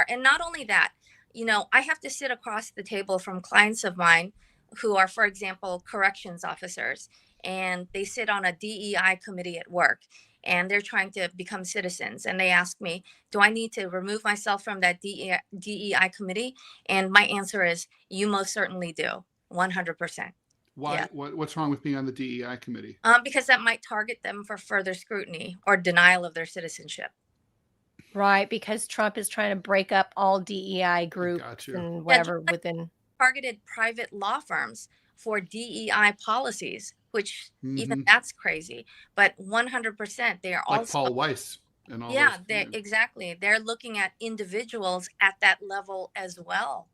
and not only that. I have to sit across the table from clients of mine who are, for example, corrections officers, and they sit on a DEI committee at work. And they're trying to become citizens. And they ask me, do I need to remove myself from that DEI committee? And my answer is, you most certainly do, 100%. Why? Yeah. What's wrong with being on the DEI committee? Because that might target them for further scrutiny or denial of their citizenship. Right, because Trump is trying to break up all DEI groups and whatever within. Targeted private law firms for DEI policies, which even that's crazy. But 100%, they are like also Paul Weiss and all. Yeah, exactly. They're looking at individuals at that level as well.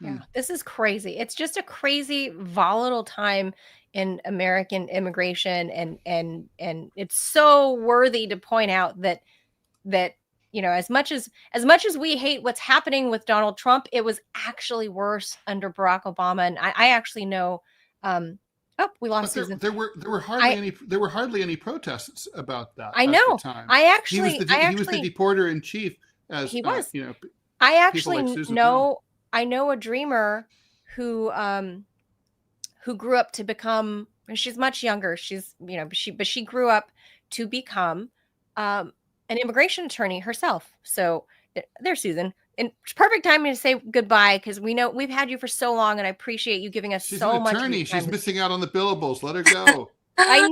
Yeah, this is crazy. It's just a crazy, volatile time in American immigration, and it's so worthy to point out that as much as we hate what's happening with Donald Trump, it was actually worse under Barack Obama. And I actually know. We lost Susan. There were hardly any protests about that. I know. At the time. He was the deporter in chief. As he was. I actually know. I know a dreamer who grew up to become. She's much younger. She's she grew up to become an immigration attorney herself. So there's Susan. And it's perfect timing to say goodbye because we know we've had you for so long, and I appreciate you giving us She's so an much. Attorney. She's missing out on the billables. Let her go. I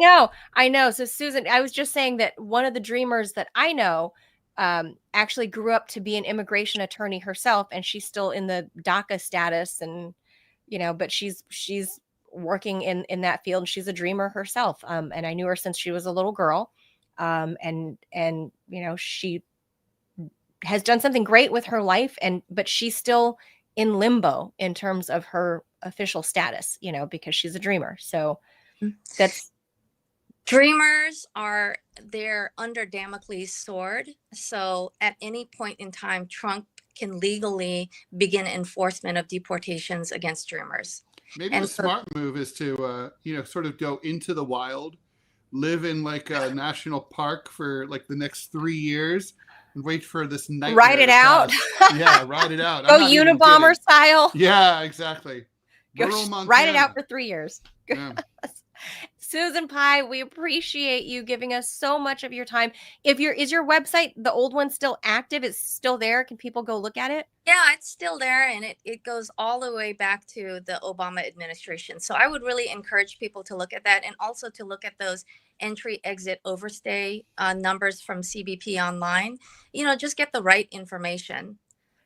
know. So Susan, I was just saying that one of the dreamers that I know actually grew up to be an immigration attorney herself, and she's still in the DACA status, and but she's working in that field. She's a dreamer herself, and I knew her since she was a little girl, and she has done something great with her life, but she's still in limbo in terms of her official status, because she's a dreamer. So that's Dreamers they're under Damocles' sword. So at any point in time, Trump can legally begin enforcement of deportations against dreamers. Maybe the smart move is to, sort of go into the wild, live in like a national park for like the next 3 years, and wait for this nightmare. Ride it out. Yeah, ride it out. Go Unabomber style. Yeah, exactly. Go ride it out for 3 years. Yeah. Susan Pai, we appreciate you giving us so much of your time. Is your website, the old one, still active? It's still there? Can people go look at it? Yeah, it's still there, and it goes all the way back to the Obama administration. So I would really encourage people to look at that, and also to look at those entry, exit, overstay numbers from CBP online. Just get the right information.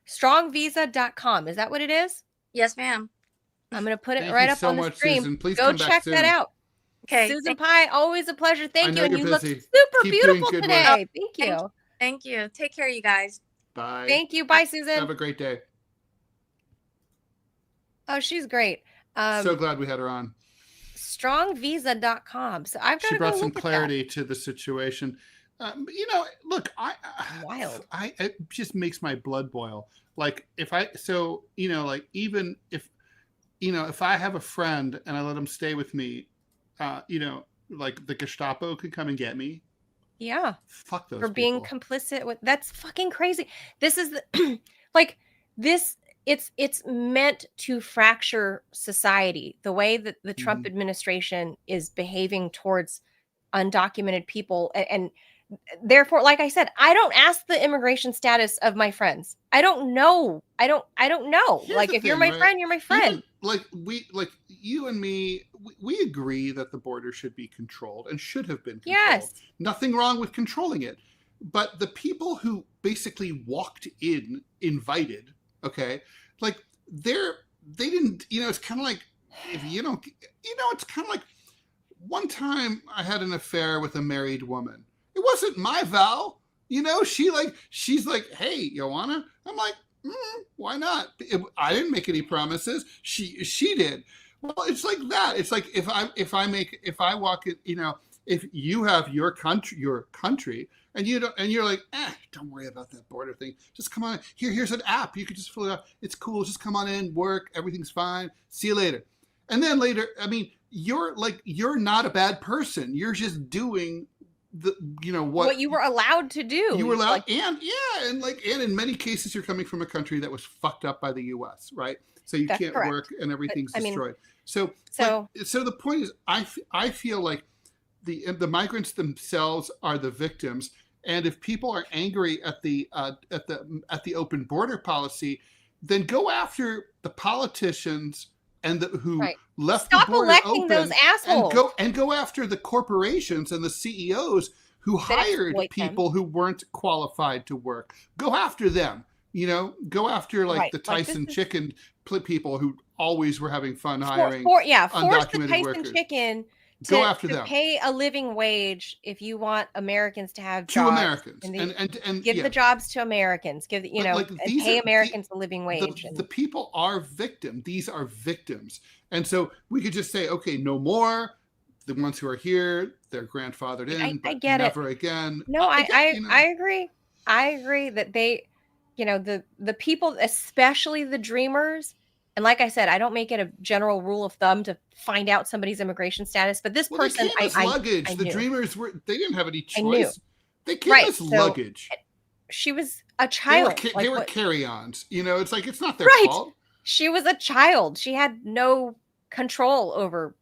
Strongvisa.com. Is that what it is? Yes, ma'am. I'm going to put it right up on the screen. Susan. Please go check that out. Okay. Susan Pai, always a pleasure. Thank you. And you busy. look super beautiful today. Thank you. Thank you. Take care, you guys. Bye. Thank you. Bye, Susan. Have a great day. Oh, she's great. So glad we had her on. Strongvisa.com. So I've got She to brought go some look clarity to the situation. Look, wild. It just makes my blood boil. Like if even if I have a friend and I let him stay with me, like the Gestapo could come and get me. Yeah. Fuck those for people. being complicit with. That's fucking crazy. This is it's meant to fracture society. The way that the Trump administration is behaving towards undocumented people, and therefore, like I said, I don't ask the immigration status of my friends. I don't know. I don't know. Here's like the if you're thing, my friend, you're my friend. Even, you and me, we agree that the border should be controlled and should have been controlled. Yes. Nothing wrong with controlling it. But the people who basically walked in, invited, okay, like they didn't, it's kind of like, if you don't, it's kind of like one time I had an affair with a married woman. It wasn't my vow. She's like, hey, you wanna? I'm like, why not? I didn't make any promises. She did. Well, it's like that. It's like if I walk in, if you have your country and you don't, and you're like, don't worry about that border thing. Just come on. Here's an app. You can just fill it out. It's cool. Just come on in, work. Everything's fine. See you later. And then later, you're not a bad person. You're just doing what you were allowed to do. You were allowed, and in many cases, you're coming from a country that was fucked up by the U.S., right? So you can't correct. work, and everything's destroyed. So the point is, I feel like the migrants themselves are the victims, and if people are angry at the open border policy, then go after the politicians who left Stop the border electing open, those assholes, and go after the corporations and the CEOs who hired people who weren't qualified to work. Go after them. Go after the Tyson Chicken people who always were having fun hiring force undocumented the Tyson workers. Chicken Go after them. Pay a living wage if you want Americans to have to jobs. Americans and give the jobs to Americans. Give and pay Americans a living wage. The people are victims. These are victims, and so we could just say, okay, no more. The ones who are here, they're grandfathered in. I get never it. again. No, I agree. I agree that they, the people, especially the dreamers. And like I said, I don't make it a general rule of thumb to find out somebody's immigration status. But this person, they came as luggage. The dreamers they didn't have any choice. They came as luggage. She was a child. They were carry-ons. It's like it's not their fault. She was a child. She had no control over.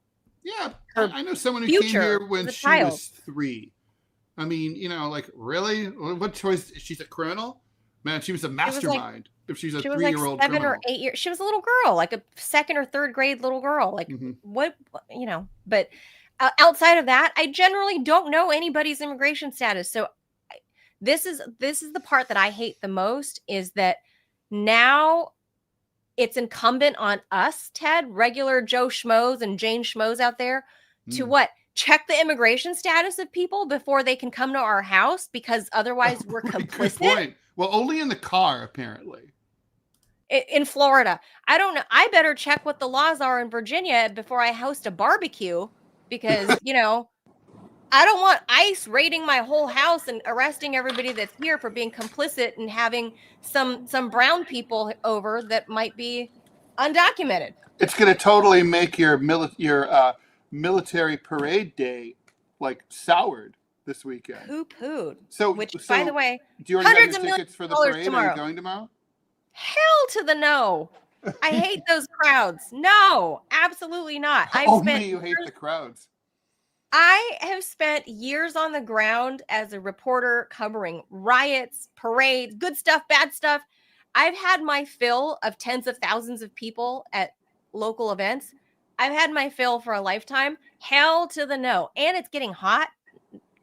Yeah, I know someone who came here when she was 3. I mean, really? What choice? She's a criminal? Man, she was a mastermind. If she's a 3-year-old like 7 criminal. or 8 years, she was a little girl, like a 2nd or 3rd grade little girl. Like what, but outside of that, I generally don't know anybody's immigration status. So this is the part that I hate the most, is that now it's incumbent on us, Ted, regular Joe Schmoes and Jane Schmoes out there, to what? Check the immigration status of people before they can come to our house, because otherwise we're complicit. Good point. Well, only in the car, apparently. In Florida. I don't know. I better check what the laws are in Virginia before I host a barbecue, because, you know, I don't want ICE raiding my whole house and arresting everybody that's here for being complicit and having some brown people over that might be undocumented. It's going to totally make your military parade day like soured this weekend. Poo-pooed. So, by the way, do you already hundreds have of your millions tickets for the of dollars parade? tomorrow. Are you going tomorrow? Hell to the no. I hate those crowds. No, absolutely not. You hate the crowds. I have spent years on the ground as a reporter covering riots, parades, good stuff, bad stuff. I've had my fill of tens of thousands of people at local events. I've had my fill for a lifetime. Hell to the no. And it's getting hot,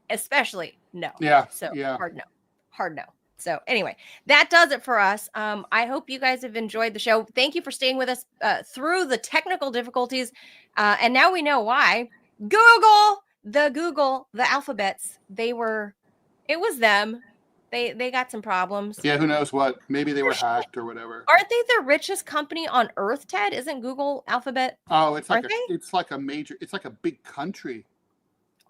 especially no. Yeah. So yeah. hard no. So anyway, that does it for us. I hope you guys have enjoyed the show. Thank you for staying with us through the technical difficulties. And now we know why. Google, the alphabets, it was them. They got some problems. Yeah, who knows what? Maybe they were hacked or whatever. Aren't they the richest company on earth, Ted? Isn't Google Alphabet? Oh, it's like it's like a big country.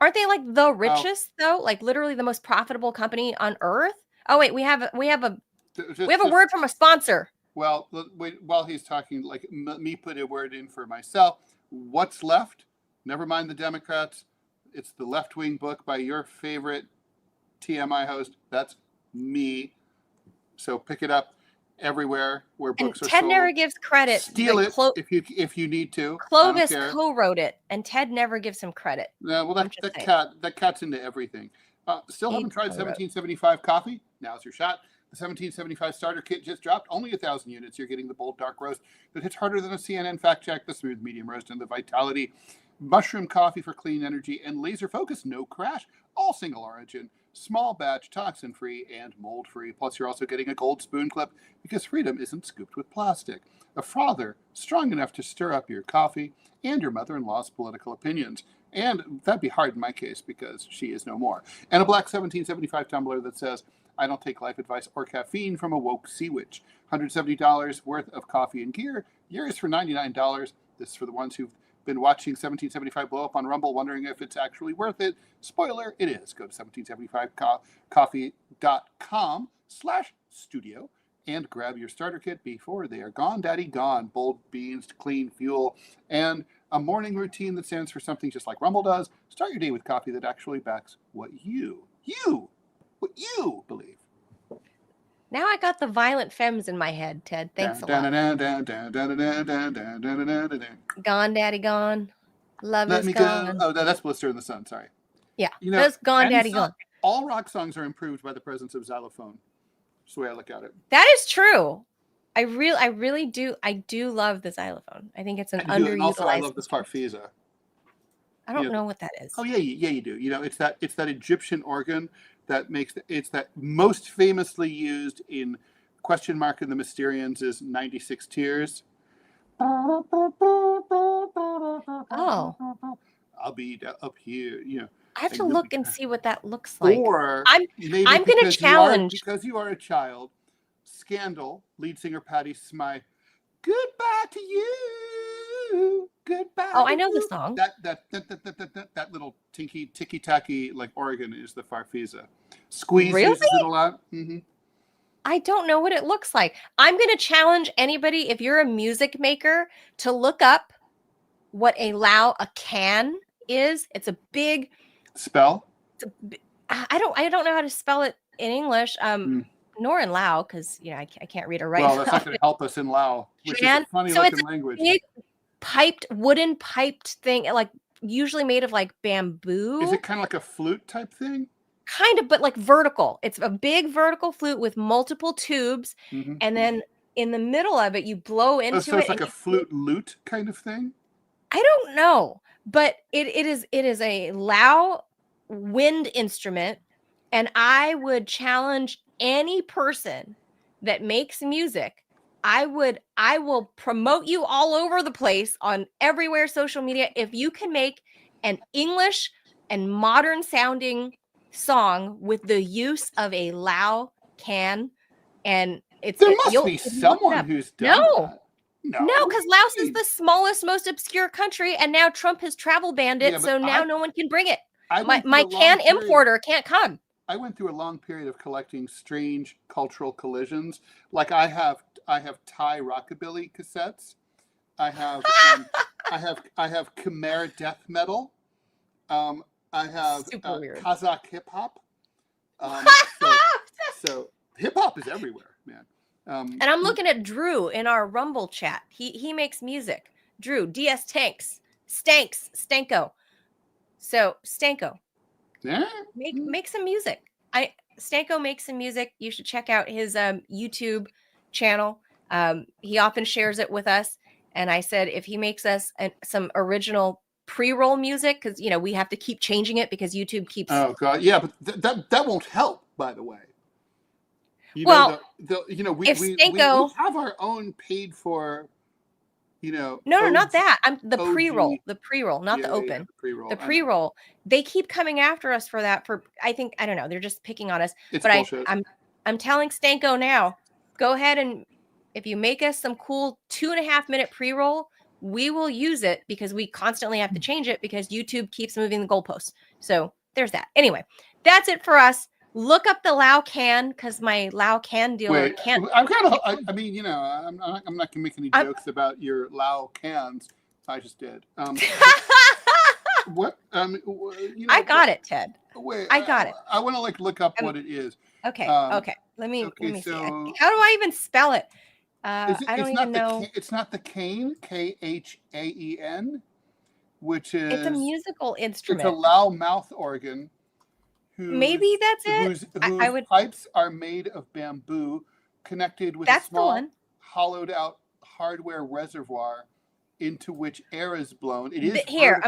Aren't they like the richest though? Like literally the most profitable company on earth? Oh wait, we have a word from a sponsor. Well, while he's talking, like me put a word in for myself. What's left? Never mind the Democrats. It's the left-wing book by your favorite TMI host. That's me. So pick it up everywhere where books are sold. Ted never gives credit. Steal it if you need to. Clovis co-wrote it, and Ted never gives him credit. Yeah, well, that cat's into everything. Still haven't tried 1775 coffee? Now's your shot. The 1775 starter kit just dropped. Only 1,000 units. You're getting the bold dark roast that hits harder than a CNN fact check, the smooth medium roast, and the vitality mushroom coffee for clean energy, and laser focus, no crash, all single origin, small batch, toxin free, and mold free. Plus, you're also getting a gold spoon clip because freedom isn't scooped with plastic. A frother strong enough to stir up your coffee and your mother-in-law's political opinions. And that'd be hard in my case because she is no more. And a black 1775 tumbler that says, I don't take life advice or caffeine from a woke sea witch. $170 worth of coffee and gear. Yours for $99. This is for the ones who've been watching 1775 blow up on Rumble, wondering if it's actually worth it. Spoiler, it is. Go to 1775coffee.com/studio and grab your starter kit before they are gone, daddy gone. Bold beans, clean fuel, and a morning routine that stands for something just like Rumble does. Start your day with coffee that actually backs what you believe. Now I got the violent femmes in my head, Ted. Thanks a lot. Gone, daddy, gone. Love is gone. Oh, that's Blister in the Sun. Sorry. Yeah, that's gone, daddy, gone. All rock songs are improved by the presence of xylophone. That's the way I look at it. That is true. I really do. I do love the xylophone. I think it's an underutilized. And also, I love the farfisa. I don't know what that is. Oh yeah, you do. You know, it's that Egyptian organ it's that most famously used in Question Mark and the Mysterians is 96 Tears. Oh. I'll be up here, you know. I have to look and see what that looks like. Or I'm going to challenge. Because you are a child, Scandal, lead singer Patti Smythe, goodbye to you. Goodbye. Oh, I know the song. That little ticky-tacky like organ is the farfisa. Squeeze really? Uses it a lot. Mm-hmm. I don't know what it looks like. I'm going to challenge anybody, if you're a music maker, to look up what a can is. It's a big spell. I don't know how to spell it in English. Nor in Lao, because I can't read or write. Well, that's not going to help us in Lao, which is a funny looking language. Big wooden piped thing, like usually made of like bamboo. Is it kind of like a flute type thing? Kind of, but like vertical. It's a big vertical flute with multiple tubes, and then in the middle of it, you blow into it. So it's like a flute lute kind of thing? I don't know, but it is a Lao wind instrument, and I would challenge any person that makes music. I will promote you all over the place on everywhere social media if you can make an English and modern sounding song with the use of a Lao can, and There must be someone who's done that. No, because Laos is the smallest, most obscure country, and now Trump has travel banned it, so now no one can bring it. My can importer can't come. I went through a long period of collecting strange cultural collisions. Like I have Thai rockabilly cassettes. I have I have Khmer death metal. I have Kazakh hip hop. So hip hop is everywhere, man. And I'm looking at Drew in our Rumble chat. He makes music. Drew, DS Tanks, Stanko. So Stanko, yeah, make some music. Stanko makes some music. You should check out his YouTube channel. He often shares it with us. And I said if he makes us some original pre-roll music, because we have to keep changing it because YouTube keeps. Oh God, yeah, but that won't help. By the way. We have our own paid for. No, not that. I'm the pre-roll, not the open. The pre-roll. They keep coming after us for that. I don't know. They're just picking on us. It's but bullshit. I'm telling Stanko now. Go ahead and if you make us some cool 2.5-minute pre-roll, we will use it because we constantly have to change it because YouTube keeps moving the goalposts. So there's that. Anyway, that's it for us. Look up the Lao can because my Lao can dealer can't. I'm not gonna make any jokes about your Lao cans. I just did. What? I got it, Ted. Wait, I got it. I want to look up what it is. Okay. Okay. Let me see. How do I even spell it? I don't even know. It's not the cane. Khaen, which is. It's a musical instrument. It's a Lao mouth organ. Maybe that's it. Whose pipes are made of bamboo, connected with a small, hollowed-out hardware reservoir into which air is blown. It is here.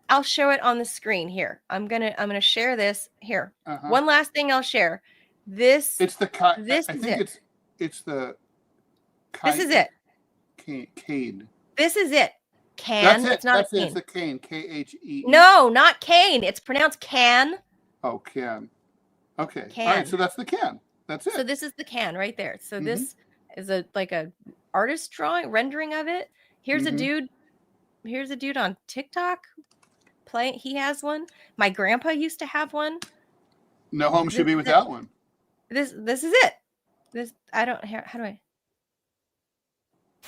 I'll show it on the screen. Here, I'm gonna share this. Here, one last thing I'll share. This. It's the. This is it. It's the. This is it. Cane. This is it. Can. That's it. It's not That's a cane. It's the cane. Khe. No, not cane. It's pronounced can. Oh, can. Okay. Can. All right. So that's the can. That's it. So this is the can right there. So this is a artist drawing rendering of it. Here's a dude. Here's a dude on TikTok playing. He has one. My grandpa used to have one. No home should be without one. This is it. This I don't. How do I?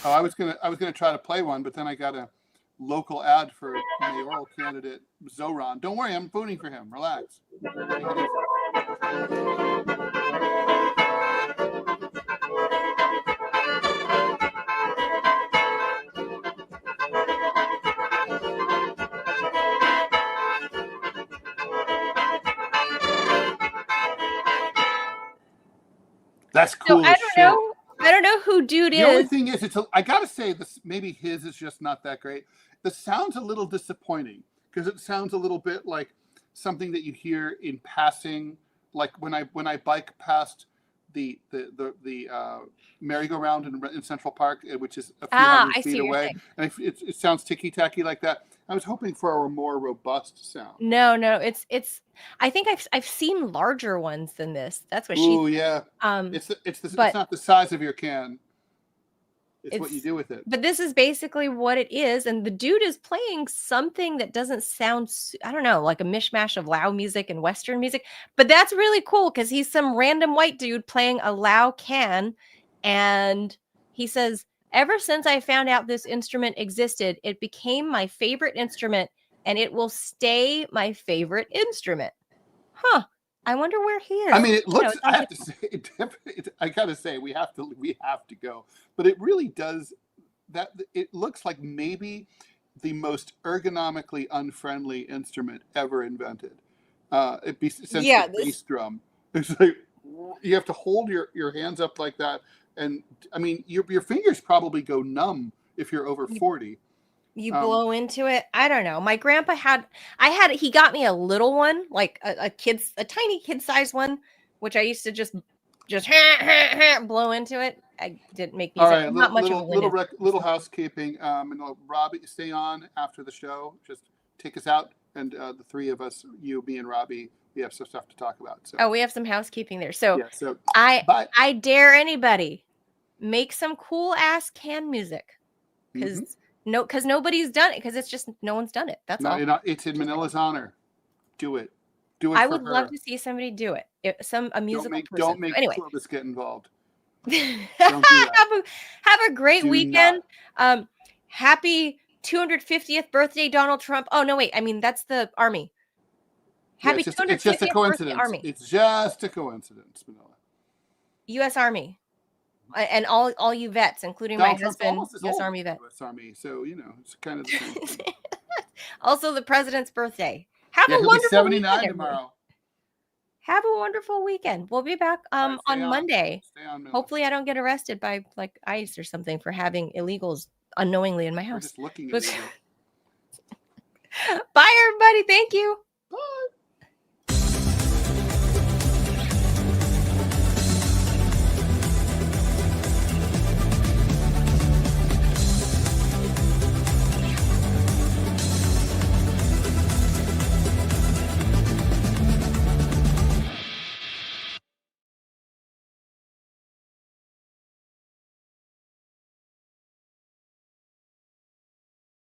Oh, I was gonna try to play one, but then I got a local ad for mayoral candidate Zoran. Don't worry, I'm voting for him. Relax. That's cool. So I don't know who dude is. The only thing is, I gotta say this. Maybe his is just not that great. The sound's a little disappointing because it sounds a little bit like something that you hear in passing, like when I bike past the merry-go-round in Central Park, which is a few hundred feet away, and it sounds ticky-tacky like that. I was hoping for a more robust sound. No, it's. I think I've seen larger ones than this. That's what she. Oh yeah. It's not the size of your can. It's what you do with it. But this is basically what it is, and the dude is playing something that doesn't sound. I don't know, like a mishmash of Lao music and Western music. But that's really cool because he's some random white dude playing a Lao can, and he says, "Ever since I found out this instrument existed, it became my favorite instrument, and it will stay my favorite instrument." Huh. I wonder where he is. I mean, it looks. I have to say, I gotta say, we have to go. But it really does. That it looks like maybe the most ergonomically unfriendly instrument ever invented. The bass drum. It's like you have to hold your hands up like that, and I mean, your fingers probably go numb if you're over 40. You blow into it. I don't know. My grandpa he got me a little one, like a tiny kid size one, which I used to just blow into it. I didn't make music. All right, Not much of a little housekeeping. And Robbie, stay on after the show. Just take us out, and the three of us, you, me, and Robbie, we have some stuff to talk about. So. Oh, we have some housekeeping there. So, yeah, so I dare anybody make some cool ass can music, because nobody's done it, because it's just no one's done it. That's all. It's in Manila's honor. Do it. Do it. I would love to see somebody do it. A musical person. Don't make anyway. Clovis get involved. Don't do that. Have a great weekend. Happy 250th birthday, Donald Trump. Oh no, wait. I mean, that's the Army. Happy 250th it's just a coincidence. Army. It's just a coincidence, Manila. U.S. Army. And all you vets, including my husband, U.S. Army vet. U.S. Army, so it's kind of the same thing. Also, the president's birthday. Have a wonderful 79 weekend, tomorrow. Have a wonderful weekend. We'll be back on Monday. Stay on, hopefully, I don't get arrested by like ICE or something for having illegals unknowingly in my house. We're just looking at you. Bye, everybody. Thank you.